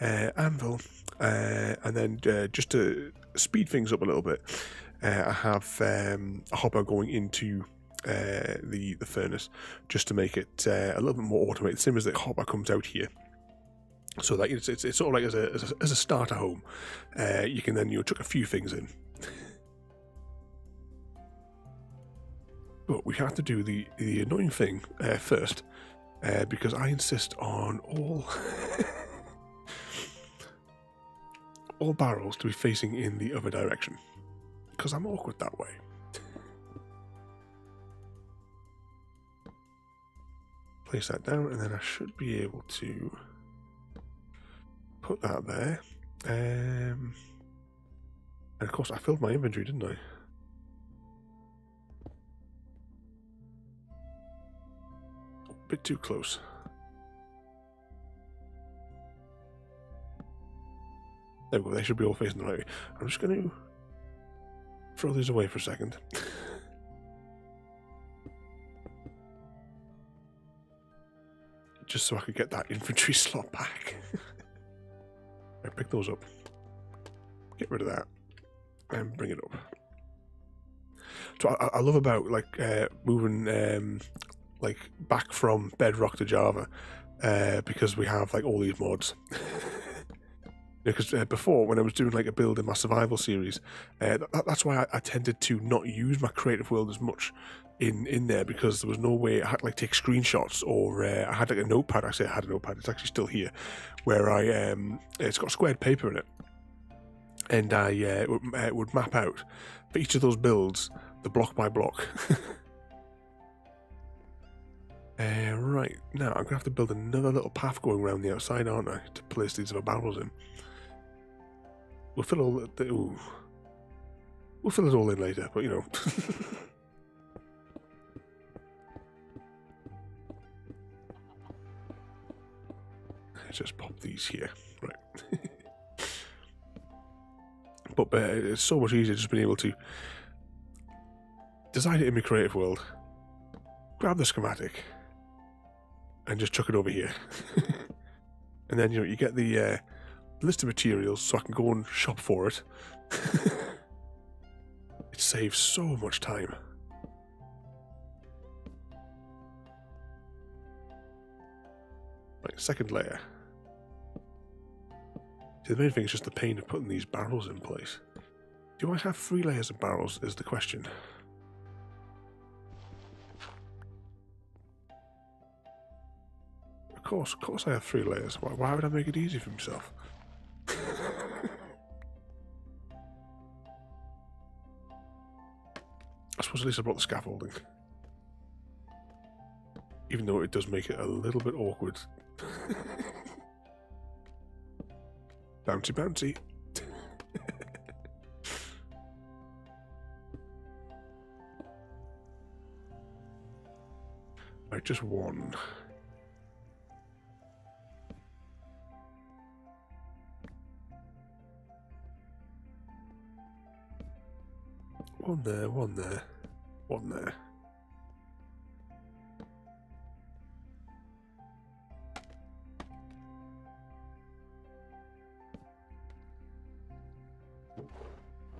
anvil, and then just to speed things up a little bit, I have a hopper going into the furnace just to make it a little bit more automated. Same as the hopper comes out here, so that it's sort of like as a starter home. You can then chuck a few things in. But we have to do the annoying thing first, because I insist on all all barrels to be facing in the other direction, because I'm awkward that way. Place that down, and then I should be able to put that there. And of course, I filled my inventory, didn't I? Bit too close. There we go, they should be all facing the right way. I'm just going to throw these away for a second. Just so I could get that inventory slot back. I pick those up. Get rid of that. And bring it up. So I love about moving like back from Bedrock to Java, because we have like all these mods. Because before, when I was doing like a build in my survival series, that's why I tended to not use my creative world as much in there, because there was no way I had to like take screenshots, or I had like a notepad. Actually, I had a notepad. It's actually still here, where it's got squared paper in it, and I would map out for each of those builds the block by block. Right, now I'm going to have to build another little path going around the outside, aren't I, to place these other barrels in. We'll fill all we'll fill it all in later, but you know. Let's just pop these here, right. But it's so much easier just being able to design it in my creative world, grab the schematic, and just chuck it over here. And then you get the list of materials, so I can go and shop for it. It saves so much time. Right, second layer. See, the main thing is just the pain of putting these barrels in place. Do I have 3 layers of barrels is the question. Of course I have 3 layers. Why would I make it easy for myself? I suppose at least I brought the scaffolding. Even though it does make it a little bit awkward. Bouncy, bouncy. Right, just one. One there, one there, one there.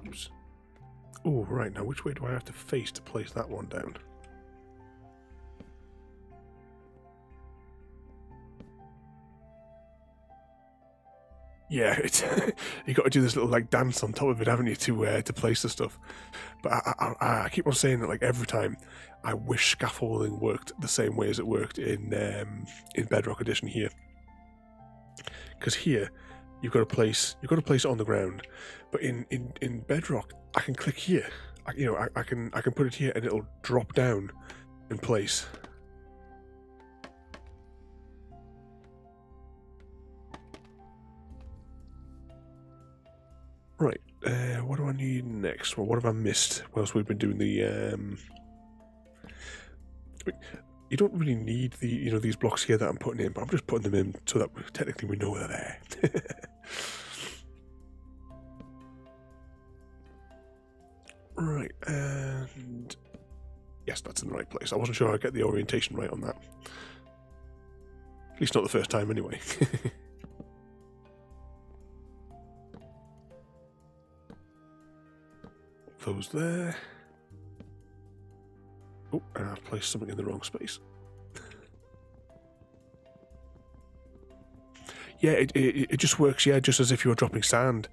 Oops. Oh, right, now which way do I have to face to place that one down? Yeah, it's you got to do this little like dance on top of it, haven't you, to place the stuff? But I keep on saying that like every time. I wish scaffolding worked the same way as it worked in Bedrock Edition here, because here you've got to place it on the ground, but in Bedrock I can click here, I can put it here and it'll drop down in place. Right, what do I need next? Well, what have I missed whilst we've been doing the... you don't really need the these blocks here that I'm putting in, but I'm just putting them in so that technically we know they're there. Right, and... yes, that's in the right place. I wasn't sure I'd get the orientation right on that. At least not the first time, anyway. those there. Oh, and I've placed something in the wrong space. Yeah, it just works. Yeah, just as if you were dropping sand.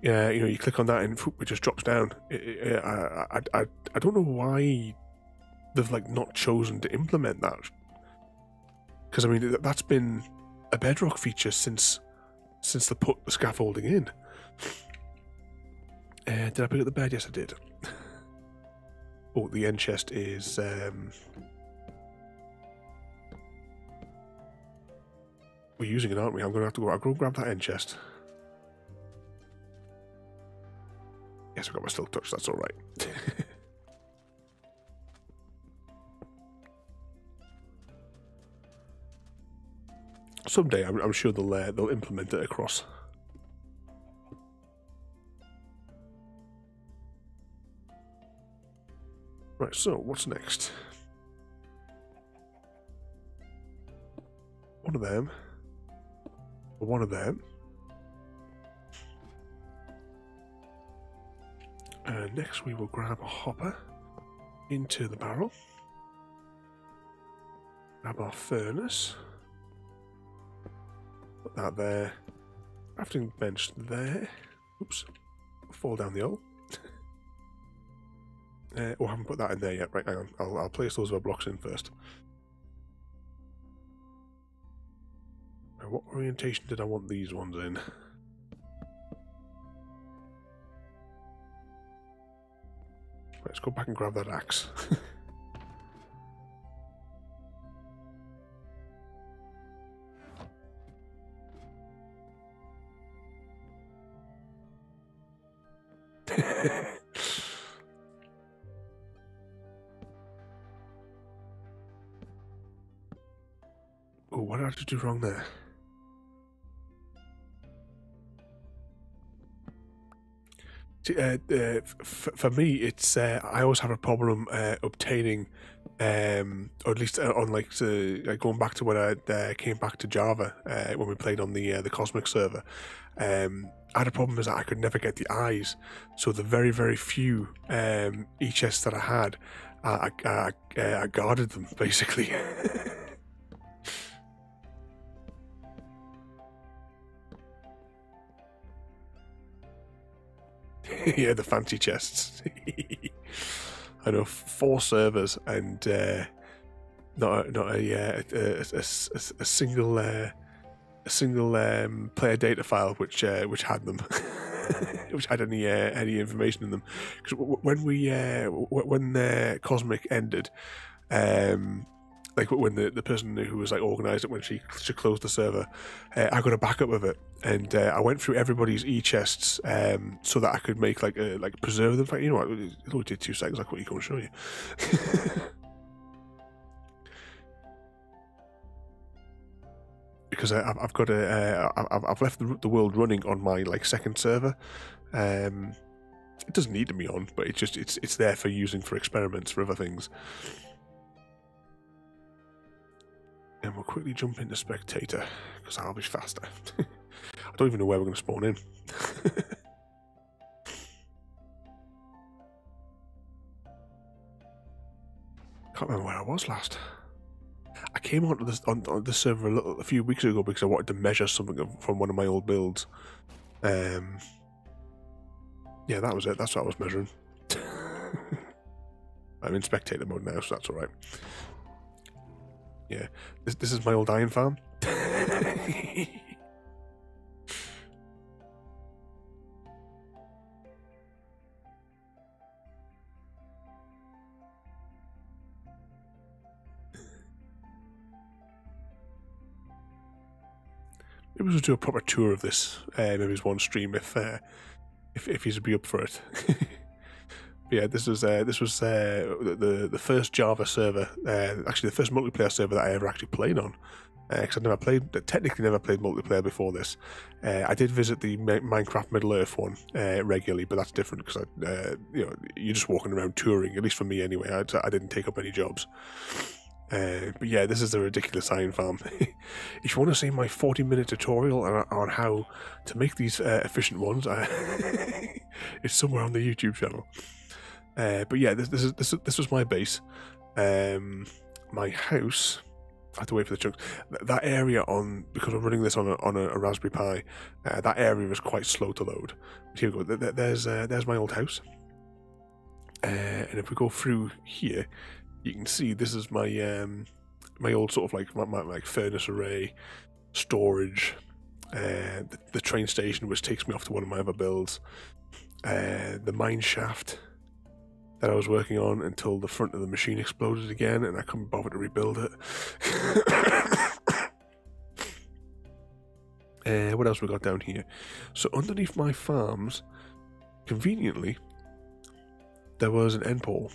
Yeah, you know, you click on that and it just drops down. I don't know why they've like not chosen to implement that. Because I mean, that's been a bedrock feature since they put the scaffolding in. Did I pick up the bed? Yes, I did. Oh, the end chest is. We're using it, aren't we? I'm going to have to go. I'll go grab that end chest. Yes, I've got my silk touch. That's all right. Someday, I'm sure they'll implement it across. Right. So, what's next? One of them. One of them. And next we will grab a hopper into the barrel. Grab our furnace. Put that there. Crafting bench there. Oops. Fall down the hole. Oh, I haven't put that in there yet. Right, hang on. I'll place those other blocks in first. Now, what orientation did I want these ones in? Let's go back and grab that axe. Oh, what did I do wrong there? For me, it's I always have a problem obtaining, or at least on like going back to when I came back to Java when we played on the Cosmic server. I had a problem is that I could never get the eyes, so the very few chests that I had, I guarded them basically. Yeah, the fancy chests. I know 4 servers and not a single player data file which had them, which had any information in them. Because when Cosmic ended, like when the person who was like organised it when she closed the server, I got a backup of it, and I went through everybody's chests so that I could make like preserve them. In fact, you know what? It only did 2 seconds. I couldn't go and show you. Because I've got I've left the world running on my like second server. It doesn't need to be on, but it's there for using for experiments for other things. And we'll quickly jump into spectator, because I'll be faster. I don't even know where we're going to spawn in. Can't remember where I was last. I came onto this server a few weeks ago because I wanted to measure something from one of my old builds. Yeah, that was it. That's what I was measuring. I'm in spectator mode now, so that's alright. Yeah, this is my old iron farm. Maybe we'll do a proper tour of this. Maybe there's one stream if he's be up for it. Yeah, this was the first Java server, actually the first multiplayer server that I ever actually played on. Because I'd technically never played multiplayer before this. I did visit the Minecraft Middle Earth one regularly, but that's different because you know, you're just walking around touring. At least for me, anyway. I didn't take up any jobs. But yeah, this is a ridiculous iron farm. If you want to see my 40-minute tutorial on how to make these efficient ones, It's somewhere on the YouTube channel. But yeah, this was my base. My house. I have to wait for the chunks. That area because I'm running this on a Raspberry Pi. That area is quite slow to load. But here we go. There's my old house. And if we go through here, you can see this is my my old sort of like my furnace array, storage, the train station which takes me off to one of my other builds, the mine shaft that I was working on until the front of the machine exploded again and I couldn't bother to rebuild it. What else we got down here? So underneath my farms, conveniently, there was an end pole.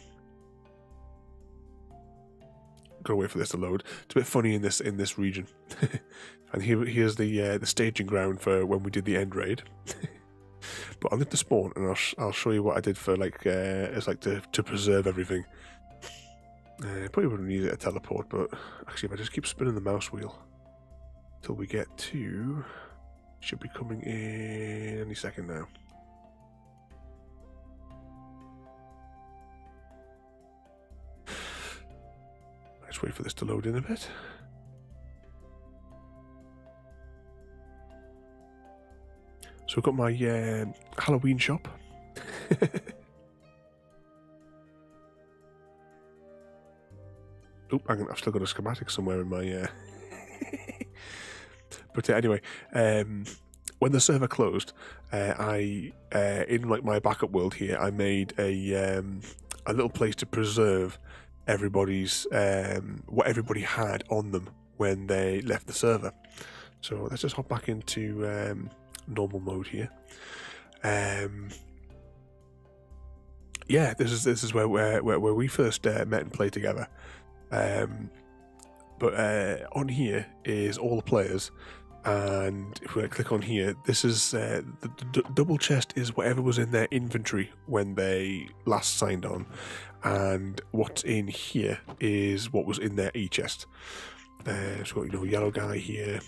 Gotta wait for this to load. It's a bit funny in this region. And here's the staging ground for when we did the end raid. But I'll let the spawn and I'll show you what I did for like it's like to preserve everything. Probably wouldn't need a teleport, but actually if I just keep spinning the mouse wheel till we get to, should be coming in any second now. Let's wait for this to load in a bit. So we've got my Halloween shop. Oh, I've still got a schematic somewhere in my... But anyway, when the server closed, I in like my backup world here, I made a little place to preserve everybody's what everybody had on them when they left the server. So let's just hop back into normal mode here. Yeah, this is where we first met and played together. But on here is all the players, and if we click on here, this is the double chest is whatever was in their inventory when they last signed on, and what's in here is what was in their e-chest. So you know, yellow guy here.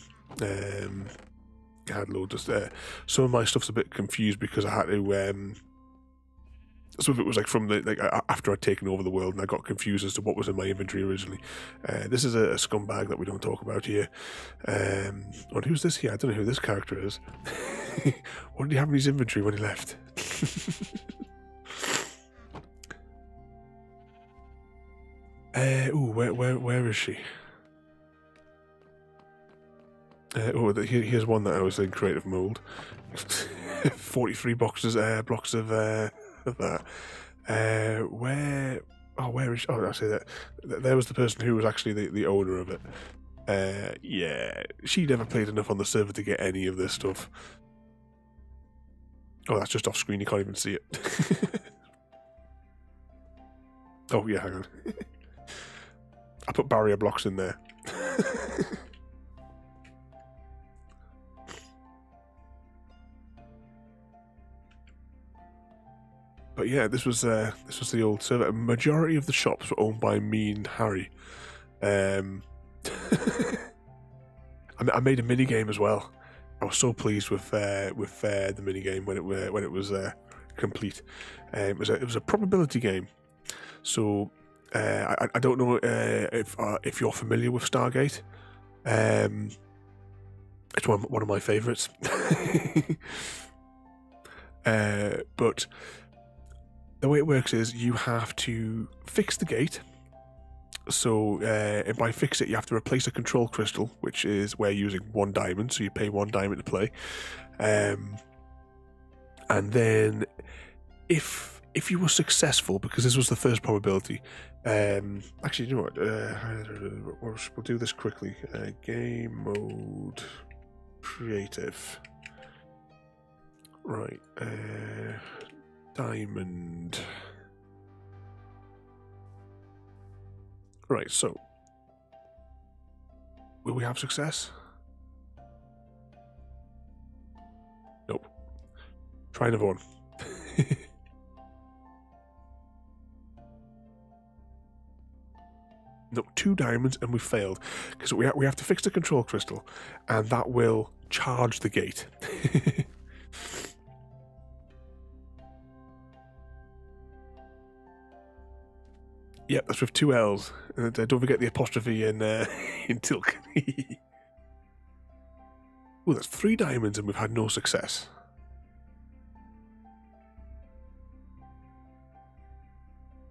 I had loads of some of my stuff's a bit confused because I had to some of it was like from the after I'd taken over the world and I got confused as to what was in my inventory originally. This is a scumbag that we don't talk about here. And who's this here? I don't know who this character is. What did he have in his inventory when he left? Ooh, where is she? Here's one that I was in creative mode. 43 blocks of that. Where is she? Oh, I say that. There was the person who was actually the owner of it. Yeah, she never played enough on the server to get any of this stuff. Oh, that's just off screen. You can't even see it. Oh yeah, hang on. I put barrier blocks in there. But yeah, this was the old server. A majority of the shops were owned by me and Harry. I made a mini game as well. I was so pleased with the mini game when it was complete. It was a probability game. So I don't know if you're familiar with Stargate. It's one of my favourites. But the way it works is you have to fix the gate. So and by fix it, you have to replace a control crystal, which is where you're using 1 diamond, so you pay 1 diamond to play. And then if you were successful, because this was the first probability, actually, you know what? We'll do this quickly. Game mode, creative. Right. Diamond. Right, so will we have success? Nope. Try another one. Nope, 2 diamonds and we failed because we have to fix the control crystal, and that will charge the gate. Yep, that's with 2 L's. And don't forget the apostrophe in Tilk. Oh, that's 3 diamonds and we've had no success.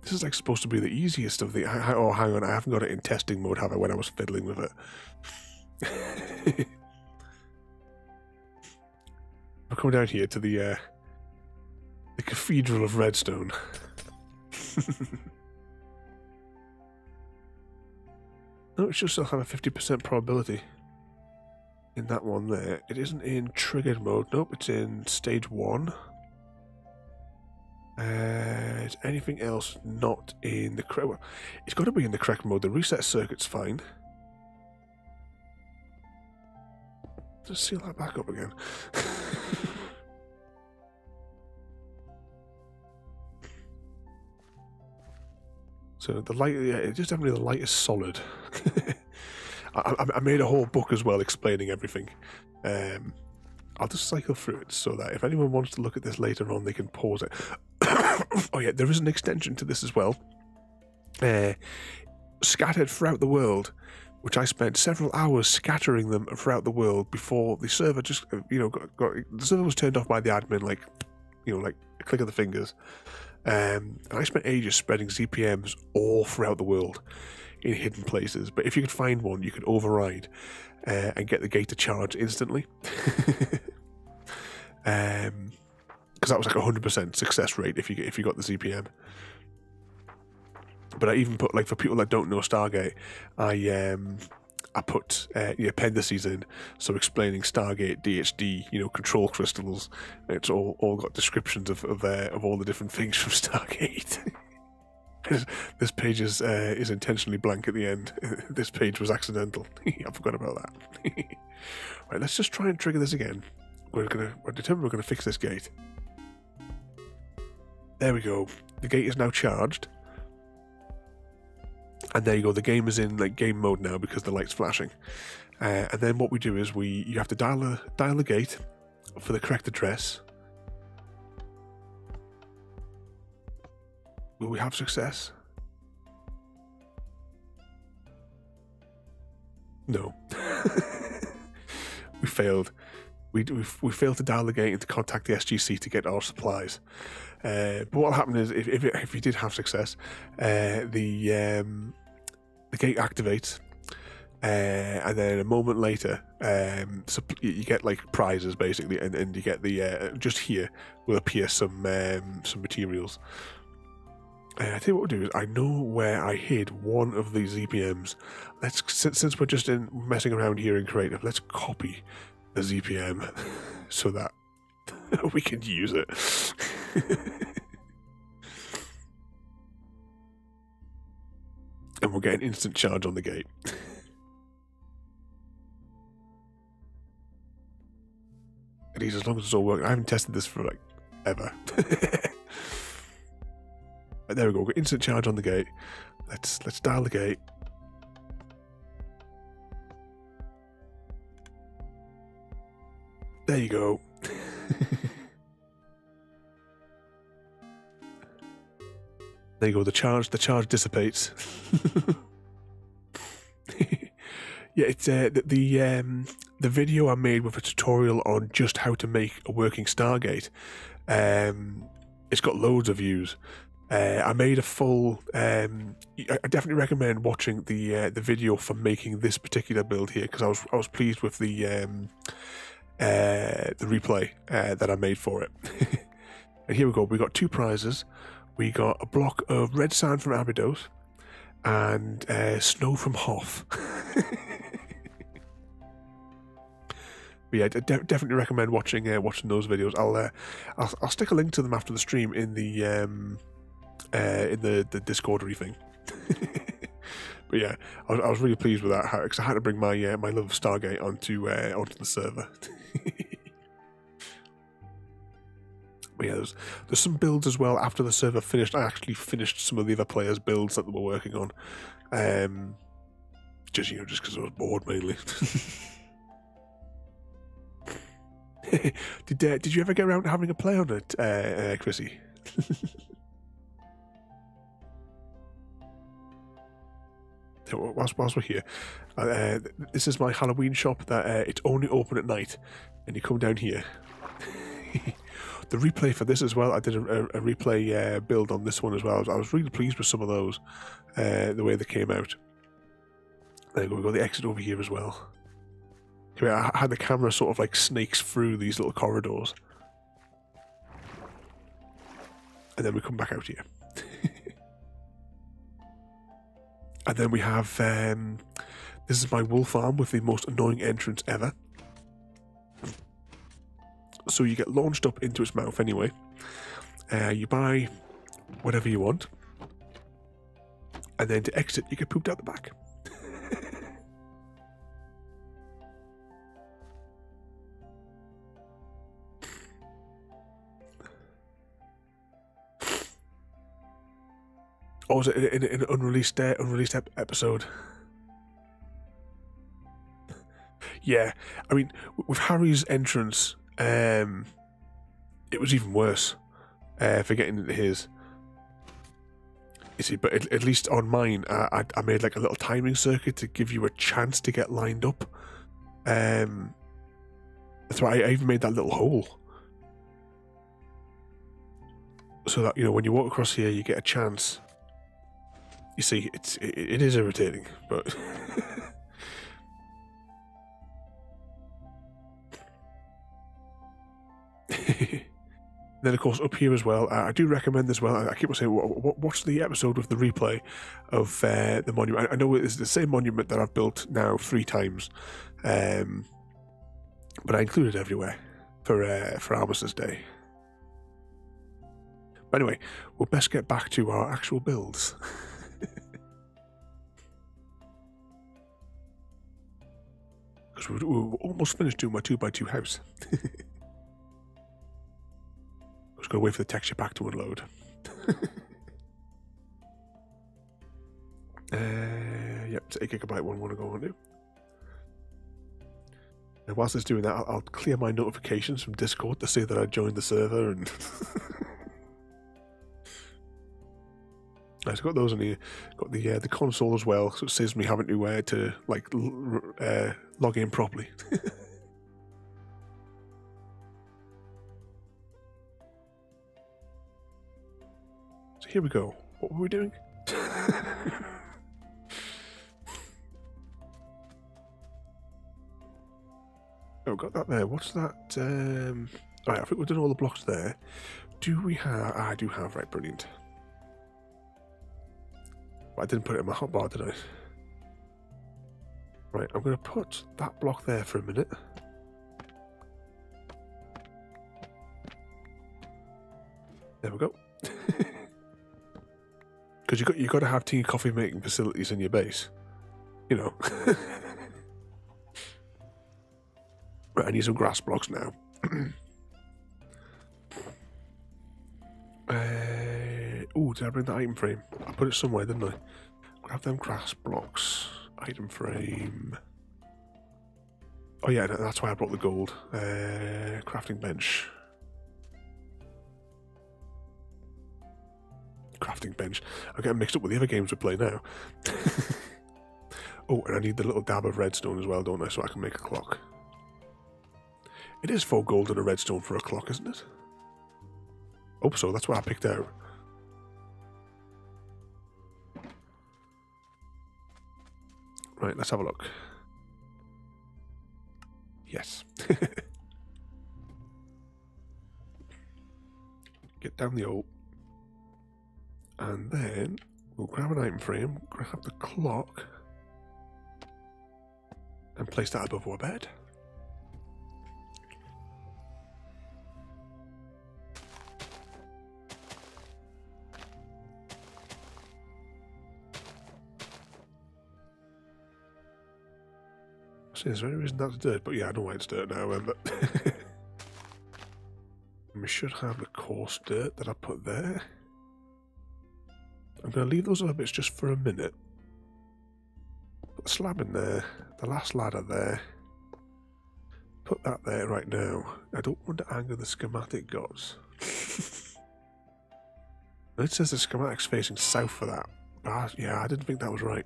This is like supposed to be the easiest of the... Oh, hang on, I haven't got it in testing mode, have I, when I was fiddling with it? I'll come down here to the Cathedral of Redstone. No, it should still have a 50% probability in that one there. It isn't in triggered mode. Nope, it's in stage 1. Is anything else not in the correct? Well, it's got to be in the correct mode. The reset circuit's fine. Just seal that back up again. So the light, yeah, it's just definitely the light is solid. I made a whole book as well explaining everything. I'll just cycle through it so that if anyone wants to look at this later on, they can pause it. Oh yeah, there is an extension to this as well. Scattered throughout the world, which I spent several hours scattering them throughout the world before the server just, the server was turned off by the admin, like a click of the fingers. And I spent ages spreading ZPMs all throughout the world in hidden places. But if you could find one, you could override and get the gate to charge instantly. Because that was like 100% success rate if you got the ZPM. But I even put, like, for people that don't know Stargate, I put appendices in, so explaining Stargate, DHD, control crystals. It's all got descriptions of all the different things from Stargate. This page is intentionally blank at the end. This page was accidental. I forgot about that. Right, let's just try and trigger this again. We're determined we're gonna fix this gate. There we go. The gate is now charged. And there you go, the game is in game mode now because the light's flashing. And then what we do is you have to dial the gate for the correct address. Will we have success? No. We failed. We failed to dial the gate and to contact the SGC to get our supplies. But what will happen is, if you did have success, the gate activates, and then a moment later, you get like prizes basically, and you get the just here will appear some materials. I think what we'll do is, I know where I hid one of these ZPMs. Since we're just messing around here in creative, let's copy the ZPM so that we can use it. And we'll get an instant charge on the gate. At least as long as it's all working. I haven't tested this for like ever. Right, there we go. We've got instant charge on the gate. Let's dial the gate. There you go. There you go. The charge dissipates. Yeah, it's the video I made with a tutorial on just how to make a working Stargate. It's got loads of views. I made a full. I definitely recommend watching the video for making this particular build here, because I was pleased with the replay that I made for it. And here we go. We got 2 prizes. We got a block of red sand from Abydos and snow from Hoth. But yeah, I definitely recommend watching those videos. I'll stick a link to them after the stream in the Discordery thing. But yeah, I was really pleased with that, because I had to bring my my love of Stargate onto the server. But yeah, there's some builds as well after the server finished. I actually finished some of the other players' builds that they were working on, just because I was bored mainly. Did you ever get around to having a play on it, Chrissy? whilst we're here, this is my Halloween shop that it's only open at night, and you come down here. The replay for this as well, I did a replay build on this one as well. I was really pleased with some of those, the way they came out. There we go, the exit over here as well. I had the camera sort of like snakes through these little corridors. And then we come back out here. And then we have, this is my wool farm with the most annoying entrance ever. So you get launched up into its mouth anyway. You buy whatever you want. And then to exit, you get pooped out the back. Or was it in an unreleased episode? Yeah, I mean, with Harry's entrance, it was even worse for getting into his. You see, but at least on mine, I made like a little timing circuit to give you a chance to get lined up. That's why I even made that little hole. So that, you know, when you walk across here, you get a chance. You see, it is irritating, but then of course up here as well, I do recommend as well. I keep on saying, watch the episode with the replay of the monument. I know it's the same monument that I've built now 3 times, but I include it everywhere for Armistice Day. But anyway, we'll best get back to our actual builds. Because we're almost finished doing my 2x2 house. I was going to wait for the texture pack to unload. Yep, it's 8 GB one I want to go on to. And whilst it's doing that, I'll clear my notifications from Discord to say that I joined the server and... I've got those in here. Got the console as well, so it saves me having to like log in properly. So here we go. What were we doing? Oh, got that there. What's that? Right, I think we've done all the blocks there. Do we have? I do have. Right, brilliant. But I didn't put it in my hotbar, did I? Right, I'm going to put that block there for a minute. There we go. Because you got to have tea and coffee making facilities in your base, you know. Right, I need some grass blocks now. Oh, did I bring the item frame? I put it somewhere, didn't I? Grab them grass blocks. Item frame. Oh yeah, that's why I brought the gold. Crafting bench. Crafting bench. I'm getting mixed up with the other games we play now. Oh, and I need the little dab of redstone as well, don't I? So I can make a clock. It is 4 gold and a redstone for a clock, isn't it? Oh, so that's what I picked out. Right, let's have a look. Yes. Get down the hole. And then we'll grab an item frame, grab the clock, and place that above our bed. See, there's any reason that's dirt, but yeah, I know why it's dirt now, but we should have the coarse dirt that I put there. I'm going to leave those other bits just for a minute. Put the slab in there, the last ladder there. Put that there right now. I don't want to anger the schematic gods. It says the schematic's facing south for that. Yeah, I didn't think that was right.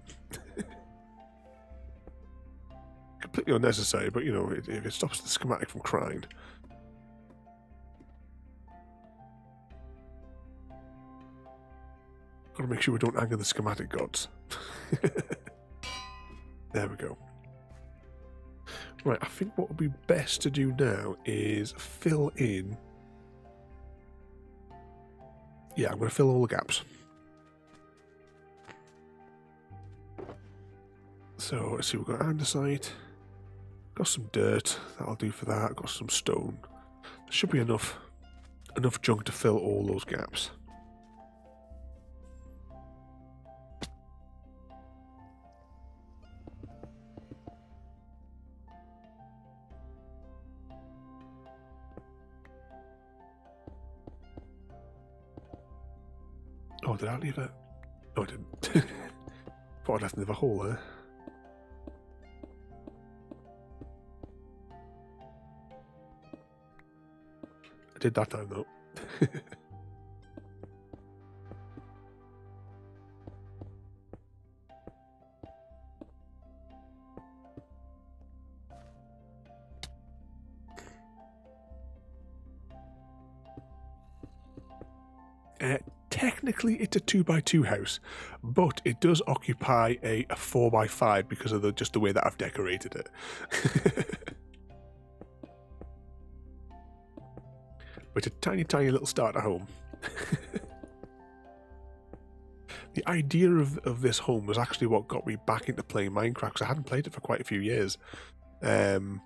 Completely unnecessary, but you know, if it stops the schematic from crying. Gotta make sure we don't anger the schematic gods. There we go. Right, I think what would be best to do now is fill in. Yeah, I'm going to fill all the gaps. So let's see, we've got andesite, got some dirt, that'll do for that, got some stone. There should be enough junk to fill all those gaps. Oh, did I leave it? No, I didn't. Thought I'd left another hole there. I did that time though. Technically, it's a 2x2 house, but it does occupy a 4x5 because of just the way that I've decorated it. But it's a tiny, tiny little starter home. The idea of this home was actually what got me back into playing Minecraft, because I hadn't played it for quite a few years. But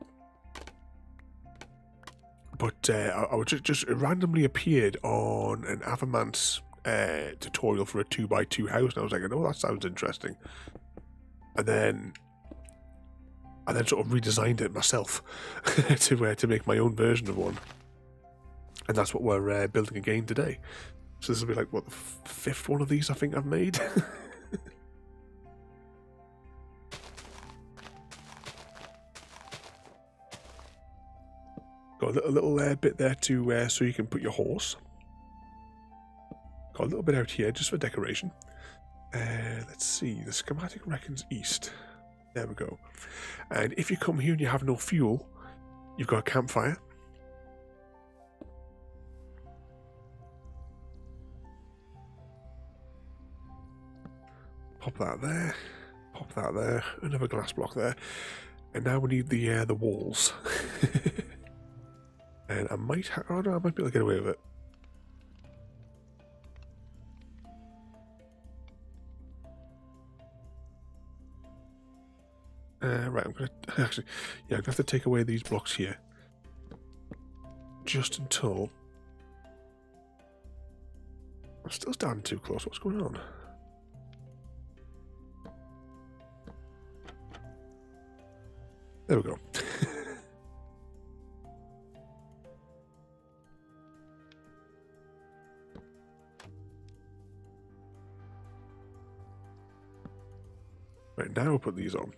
I just randomly appeared on an Avamance tutorial for a 2x2 house, and I was like, oh, that sounds interesting. And then sort of redesigned it myself to make my own version of one. And that's what we're building again today. So this will be like, what, the fifth one of these I think I've made? Got a little bit there to so you can put your horse. Got a little bit out here just for decoration. Let's see, the schematic reckons east. There we go. And if you come here and you have no fuel, you've got a campfire. Pop that there. Pop that there. Another glass block there. And now we need the walls. And I might oh no, I might be able to get away with it. Right, I'm gonna actually, yeah, I'm gonna have to take away these blocks here, just until I'm still standing too close. What's going on? There we go. Right, now we'll put these on.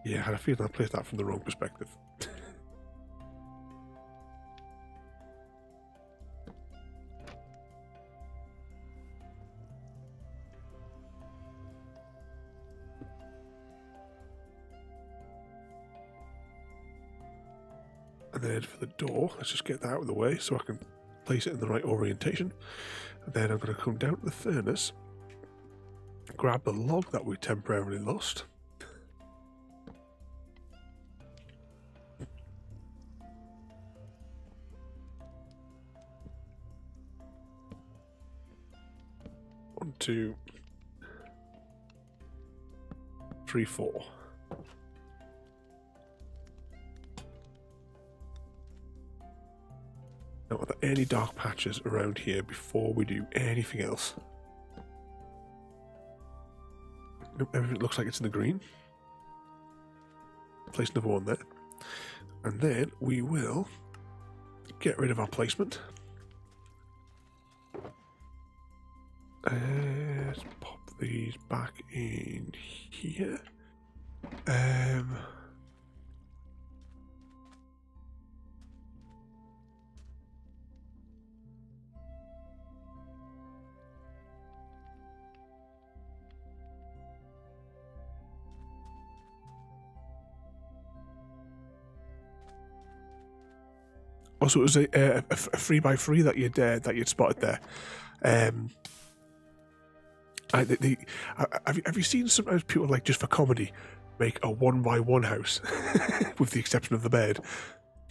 Yeah, I had a feeling I placed that from the wrong perspective. And then for the door, let's just get that out of the way so I can place it in the right orientation. And then I'm going to come down to the furnace, grab the log that we temporarily lost. One, two, three, four. Now, are there any dark patches around here before we do anything else? Nope, everything looks like it's in the green. Place another one there. And then we will get rid of our placement. Let's pop these back in here. Also, it was a 3x3 that you'd spotted there. Have you seen sometimes people, like, just for comedy, make a 1x1 house, with the exception of the bed?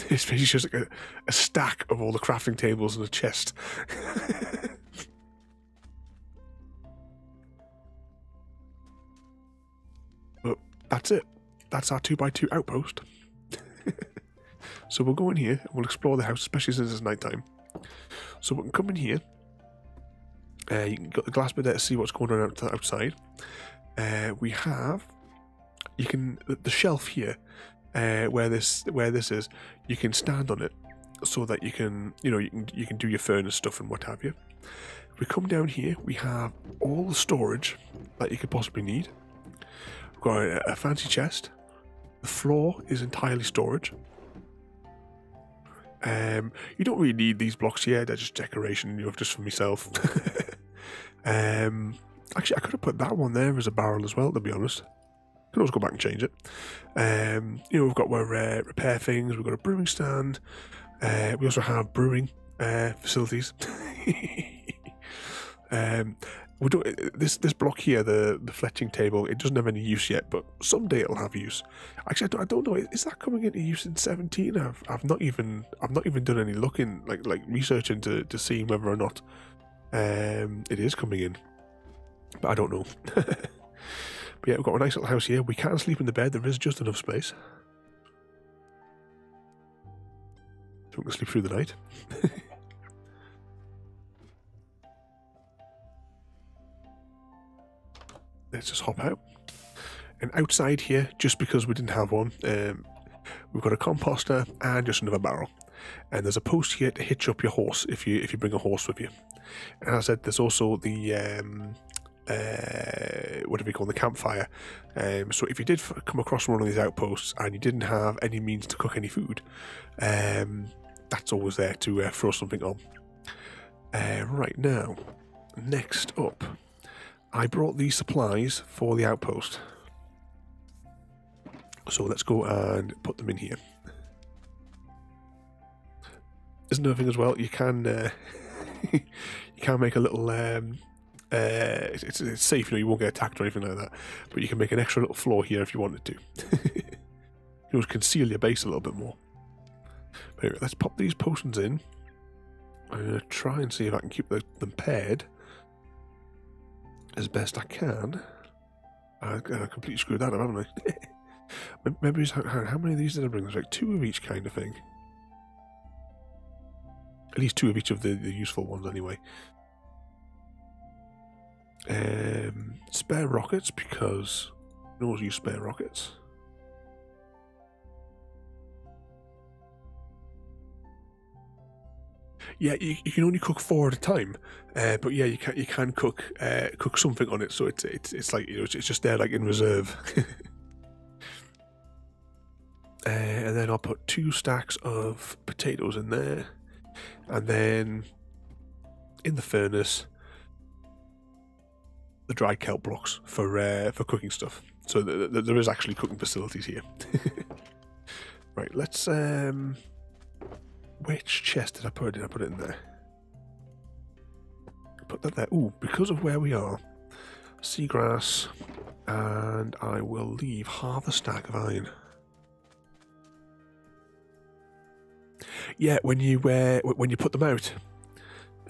It's basically just like a stack of all the crafting tables and a chest. But that's it. That's our 2x2 outpost. So we'll go in here and we'll explore the house, especially since it's night time. So we can come in here. You can get the glass bit there to see what's going on outside. We have, the shelf here, where this is, you can stand on it so that you can do your furnace stuff and what have you. If we come down here, we have all the storage that you could possibly need. We've got a fancy chest. The floor is entirely storage. You don't really need these blocks here, they're just decoration, just for myself. Actually, I could have put that one there as a barrel as well, to be honest. Can always go back and change it. We've got where repair things, we've got a brewing stand, we also have brewing facilities. We don't, this block here, the fletching table, it doesn't have any use yet, but someday it'll have use. Actually, I don't know. Is that coming into use in 17? I've not even done any looking, like researching to see whether or not it is coming in. But I don't know. But yeah, we've got a nice little house here. We can sleep in the bed. There is just enough space, so we can sleep through the night. Let's just hop out. And outside here, just because we didn't have one, we've got a composter and just another barrel. And there's a post here to hitch up your horse if you bring a horse with you. And as I said, there's also the what do we call the campfire. So if you did come across one of these outposts and you didn't have any means to cook any food, that's always there to throw something on. Right now, next up, I brought these supplies for the outpost. So let's go and put them in here. There's another thing as well. You can you can make a little. It's safe, you won't get attacked or anything like that. But you can make an extra little floor here if you wanted to. You conceal your base a little bit more. But anyway, let's pop these potions in. I'm gonna try and see if I can keep them paired as best I can. I completely screwed that up, haven't I? Maybe how many of these did I bring? There's like 2 of each kind of thing. At least 2 of each of the useful ones anyway. Spare rockets, because I always use spare rockets. Yeah, you can only cook 4 at a time, but yeah, you can cook something on it. So it's like it's just there like in reserve. And then I'll put 2 stacks of potatoes in there, and then in the furnace the dry kelp blocks for cooking stuff. So there is actually cooking facilities here. Right, let's which chest did I put it in? I put it in there. Put that there. Ooh, because of where we are, seagrass, and I will leave half a stack of iron. Yeah, when you put them out,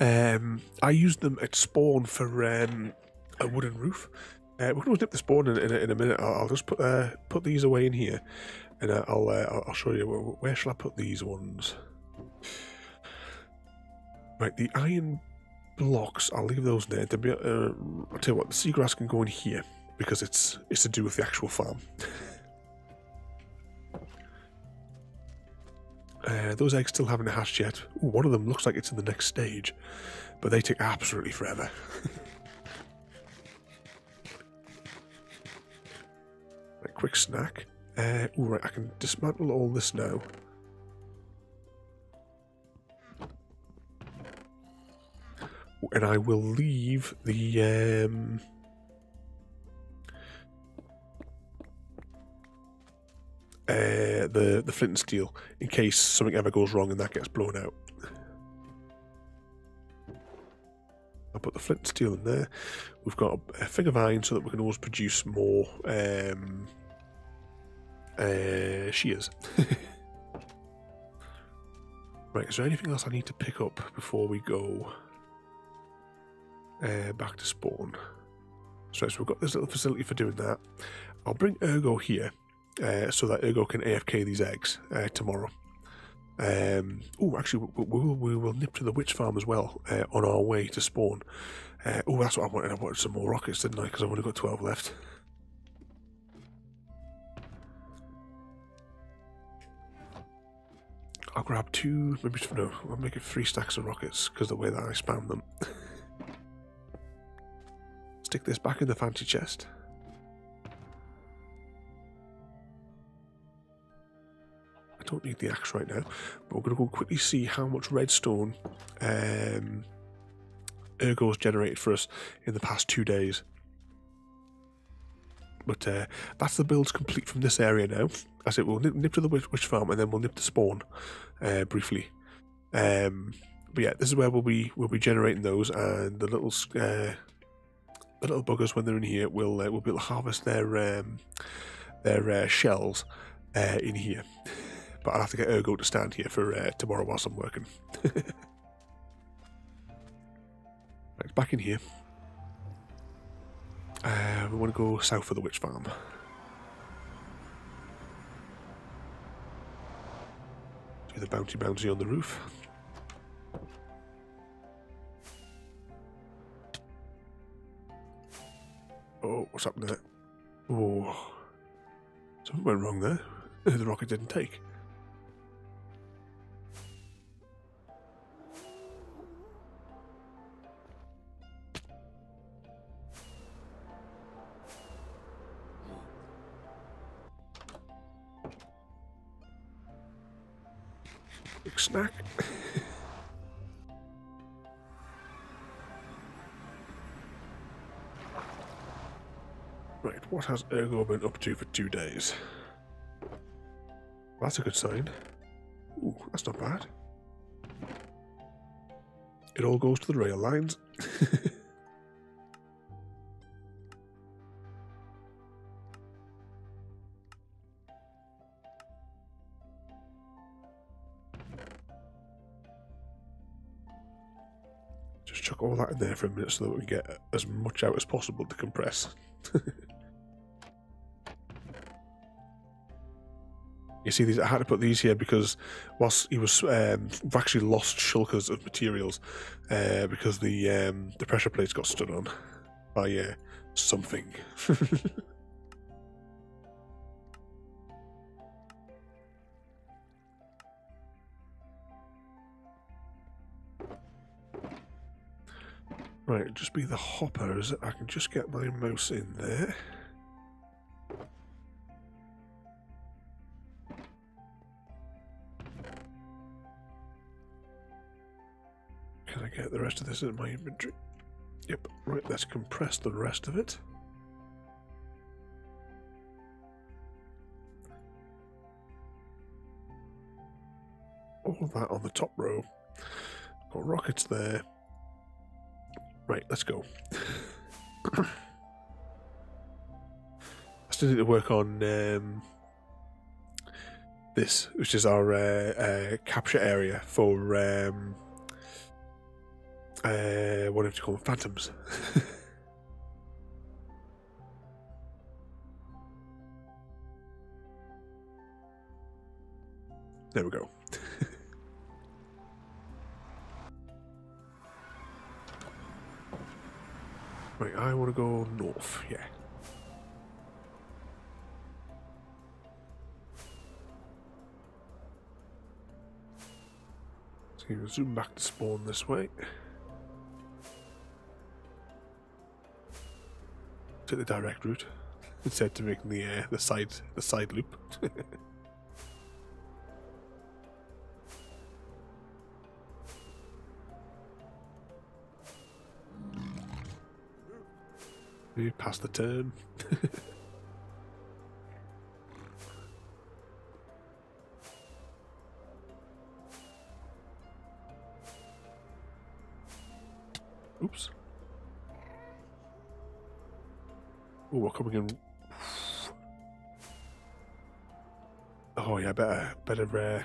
I used them at spawn for a wooden roof. We're going to nip the spawn in a minute. I'll just put these away in here, and I'll show you where shall I put these ones. Right, the iron blocks, I'll leave those there. I'll tell you what, the seagrass can go in here because it's to do with the actual farm. Those eggs still haven't hatched yet. Ooh, one of them looks like it's in the next stage, but they take absolutely forever. Right, quick snack. Ooh, right, I can dismantle all this now. And I will leave the the flint and steel in case something ever goes wrong and that gets blown out. I'll put the flint and steel in there. We've got a thing of iron so that we can always produce more shears. Right, is there anything else I need to pick up before we go back to spawn? So we've got this little facility for doing that. I'll bring Ergo here so that Ergo can AFK these eggs tomorrow. Oh, actually, we will nip to the witch farm as well on our way to spawn. Oh, that's what I wanted. I wanted some more rockets, didn't I? Because I've only got 12 left. I'll grab 2, maybe no, I'll make it 3 stacks of rockets because the way that I spam them. Stick this back in the fancy chest. I don't need the axe right now, but we're going to go quickly see how much redstone Ergo's generated for us in the past 2 days. But that's the builds complete from this area now. As it will nip to the witch farm and then we'll nip to spawn briefly. But yeah, this is where we'll be generating those, and the little buggers when they're in here will be able to harvest their shells in here. But I'll have to get Ergo to stand here for tomorrow whilst I'm working. Right, back in here. We want to go south of the witch farm. Do the bouncy on the roof. Oh, what's happened there? Oh, something went wrong there. The rocket didn't take. Big snack. Right, what has Ergo been up to for 2 days? Well, that's a good sign. Ooh, that's not bad. It all goes to the rail lines. Just chuck all that in there for a minute so that we can get as much out as possible to compress. You see, these I had to put these here because whilst he was, we've actually lost shulkers of materials because the pressure plates got stood on by something. Right, it'll just be the hoppers. I can just get my mouse in there. Can I get the rest of this in my inventory? Yep, right, let's compress the rest of it. All of that on the top row. Got rockets there. Right, let's go. I still need to work on this, which is our capture area for what do you call them? Phantoms. There we go. Right, I want to go north, yeah. So you zoom back to spawn this way. Take the direct route instead of making the side loop. Maybe pass the turn. Oops. Oh, we're coming in. Oh yeah, better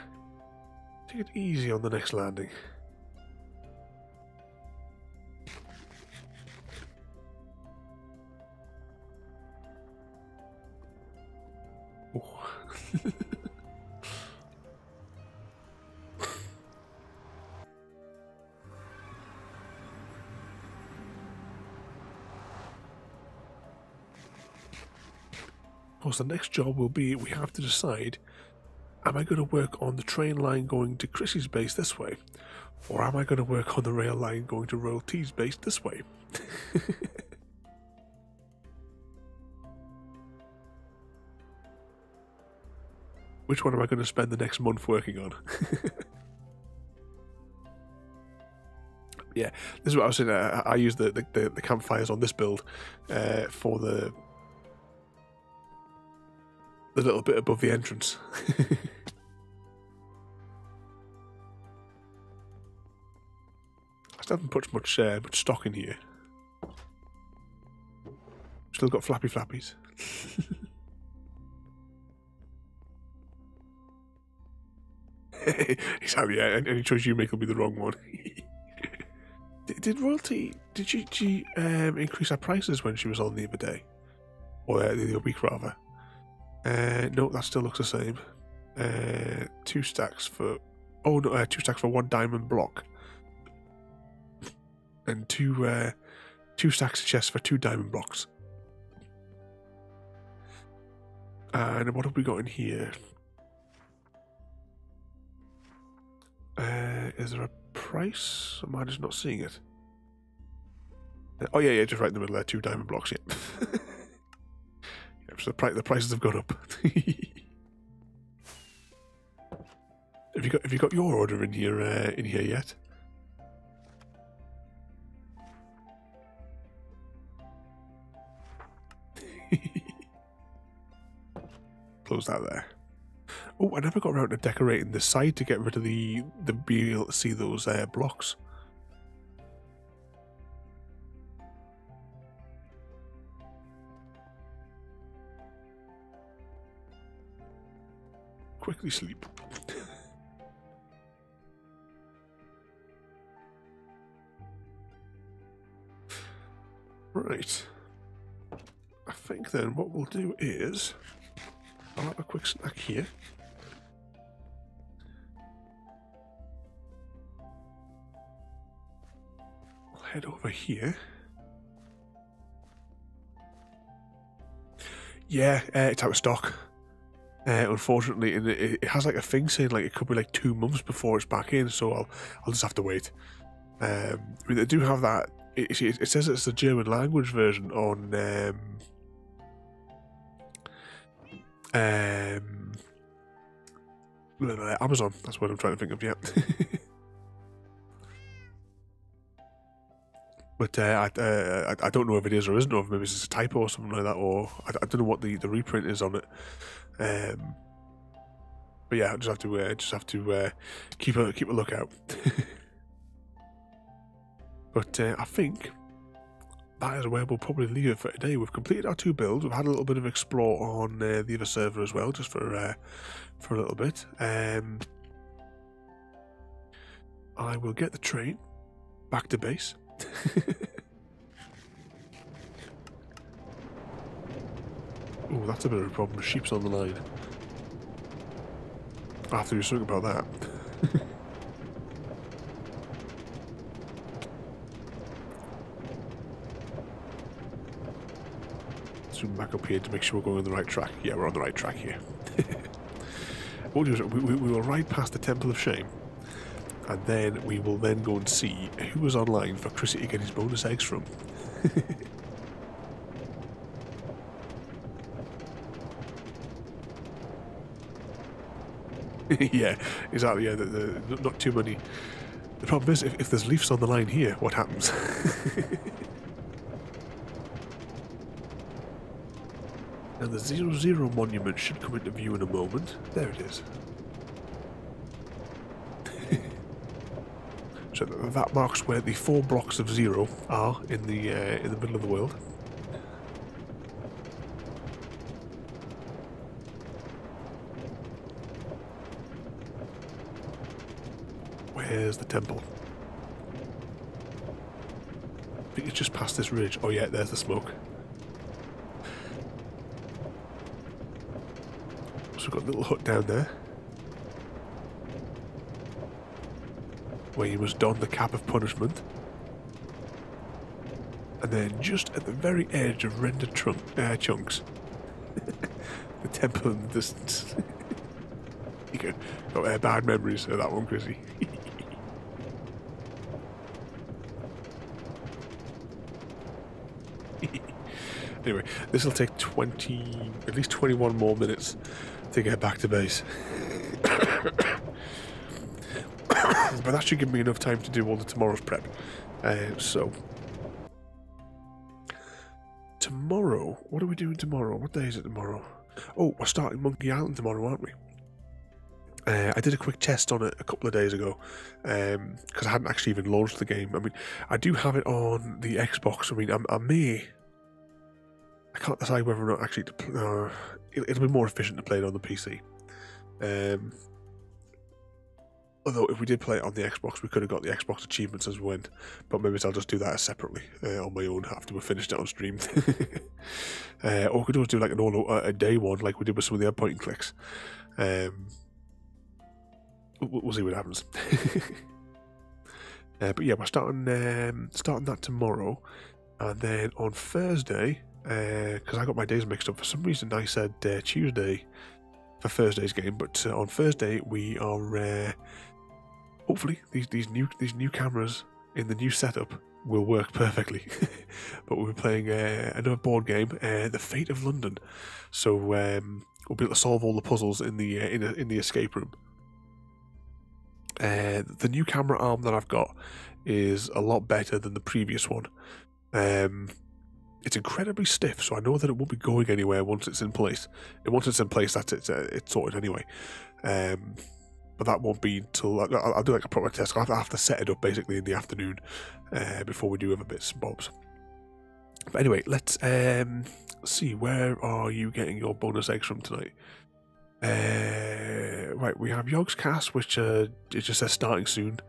take it easy on the next landing. Oh. Of course, the next job will be we have to decide, am I going to work on the train line going to Chrissy's base this way? Or am I going to work on the rail line going to Royal T's base this way? Which one am I going to spend the next month working on? Yeah, this is what I was saying. I use the campfires on this build for the little bit above the entrance. I still haven't put much stock in here. Still got flappy flappies. Exactly, yeah. Any choice you make will be the wrong one. Did Royalty? Did she increase her prices when she was on the other day, or the other week rather? No, that still looks the same. 2 stacks for 2 stacks for 1 diamond block, and 2 stacks of chests for 2 diamond blocks. And what have we got in here? Is there a price? Am I just not seeing it? Oh yeah, just right in the middle there, 2 diamond blocks. Yeah. Yep, so the prices have gone up. Have you got your order in here yet? Close that there. Oh, I never got around to decorating the side to get rid of the be able to see those blocks. Quickly sleep. Right. I think then what we'll do is I'll have a quick snack here. We'll head over here. Yeah, it's out of stock. Unfortunately, and it has like a thing saying like it could be like 2 months before it's back in, so I'll just have to wait. I mean, they do have that. It says it's the German language version on Amazon. That's what I'm trying to think of. Yeah. But I don't know if it is or isn't, or if maybe it's a typo or something like that, or I don't know what the reprint is on it. But yeah, I just have to keep a lookout. But I think that is where we'll probably leave it for today. We've completed our 2 builds. We've had a little bit of explore on the other server as well, just for a little bit. I will get the train back to base. Oh, that's a bit of a problem. Sheep's on the line. I have to do something about that. Zoom back up here to make sure we're going on the right track. Yeah, we're on the right track here. What we'll do is we will ride past the Temple of Shame, and then we will then go and see who was online for Chrissy to get his bonus eggs from. Yeah, exactly. Yeah, not too many. The problem is, if there's leaves on the line here, what happens? And the 00 monument should come into view in a moment. There it is. So that marks where the 4 blocks of 0 are in the middle of the world. Where's the temple? I think it's just past this ridge. Oh yeah, there's the smoke. So we've got a little hut down there, where you must don the cap of punishment. And then just at the very edge of rendered chunks, the temple in the distance. You got bad memories of that one, Chrissy. Anyway, this will take at least 21 more minutes to get back to base. But that should give me enough time to do all the tomorrow's prep. So, tomorrow, what are we doing tomorrow? What day is it tomorrow? Oh, we're starting Monkey Island tomorrow, aren't we? I did a quick test on it a couple of days ago, because I hadn't actually even launched the game. I mean, I do have it on the Xbox. I mean, I can't decide whether or not actually it'll be more efficient to play it on the PC. Although if we did play it on the Xbox, we could have got the Xbox achievements as we went. But maybe I'll just do that separately on my own after we've finished it on stream. Or we could always do like a day one, like we did with some of the other point and clicks. We'll see what happens. But yeah, we're starting that tomorrow, and then on Thursday, because I got my days mixed up. For some reason, I said Tuesday for Thursday's game, but on Thursday we are hopefully these new cameras in the new setup will work perfectly. But we'll be playing another board game, The Fate of London. So we'll be able to solve all the puzzles in the escape room. The new camera arm that I've got is a lot better than the previous one. It's incredibly stiff, so I know that it won't be going anywhere once it's in place. And once it's in place, that's it's sorted anyway. But that won't be until I'll do like a proper test. I'll have to set it up basically in the afternoon before we do other bits and bobs. But anyway, let's see. Where are you getting your bonus eggs from tonight? Right, we have Yogg's Cast, which it just says starting soon.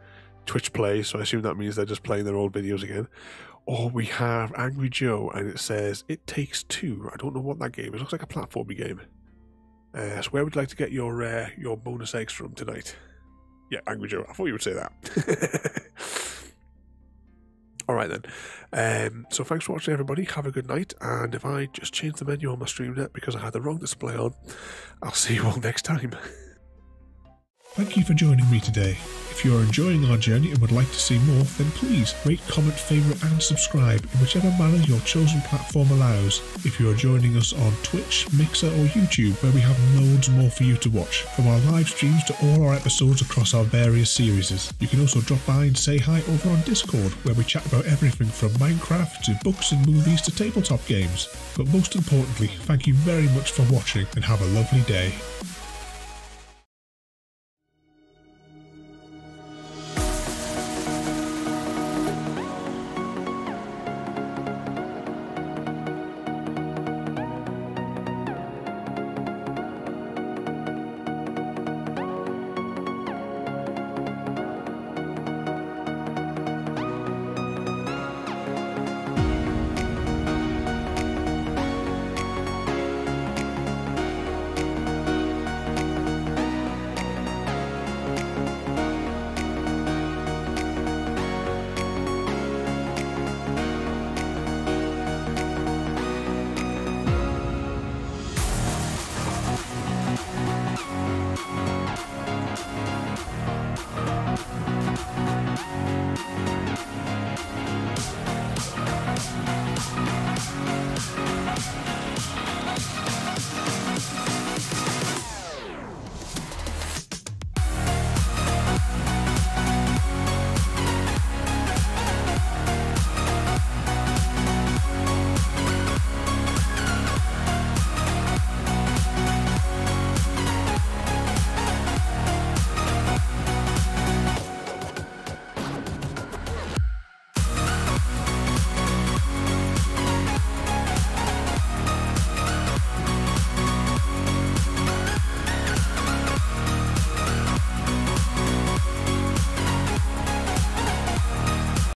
Twitch Play, so I assume that means they're just playing their old videos again. Or we have Angry Joe, and it says It Takes Two. I don't know what that game is. It looks like a platformy game. So where would you like to get your bonus eggs from tonight? Yeah, Angry Joe. I thought you would say that. Alright then. So thanks for watching, everybody. Have a good night. And if I just change the menu on my stream net because I had the wrong display on, I'll see you all next time. Thank you for joining me today. If you are enjoying our journey and would like to see more, then please rate, comment, favourite and subscribe in whichever manner your chosen platform allows. If you are joining us on Twitch, Mixer or YouTube, where we have loads more for you to watch, from our live streams to all our episodes across our various series. You can also drop by and say hi over on Discord, where we chat about everything from Minecraft to books and movies to tabletop games. But most importantly, thank you very much for watching and have a lovely day.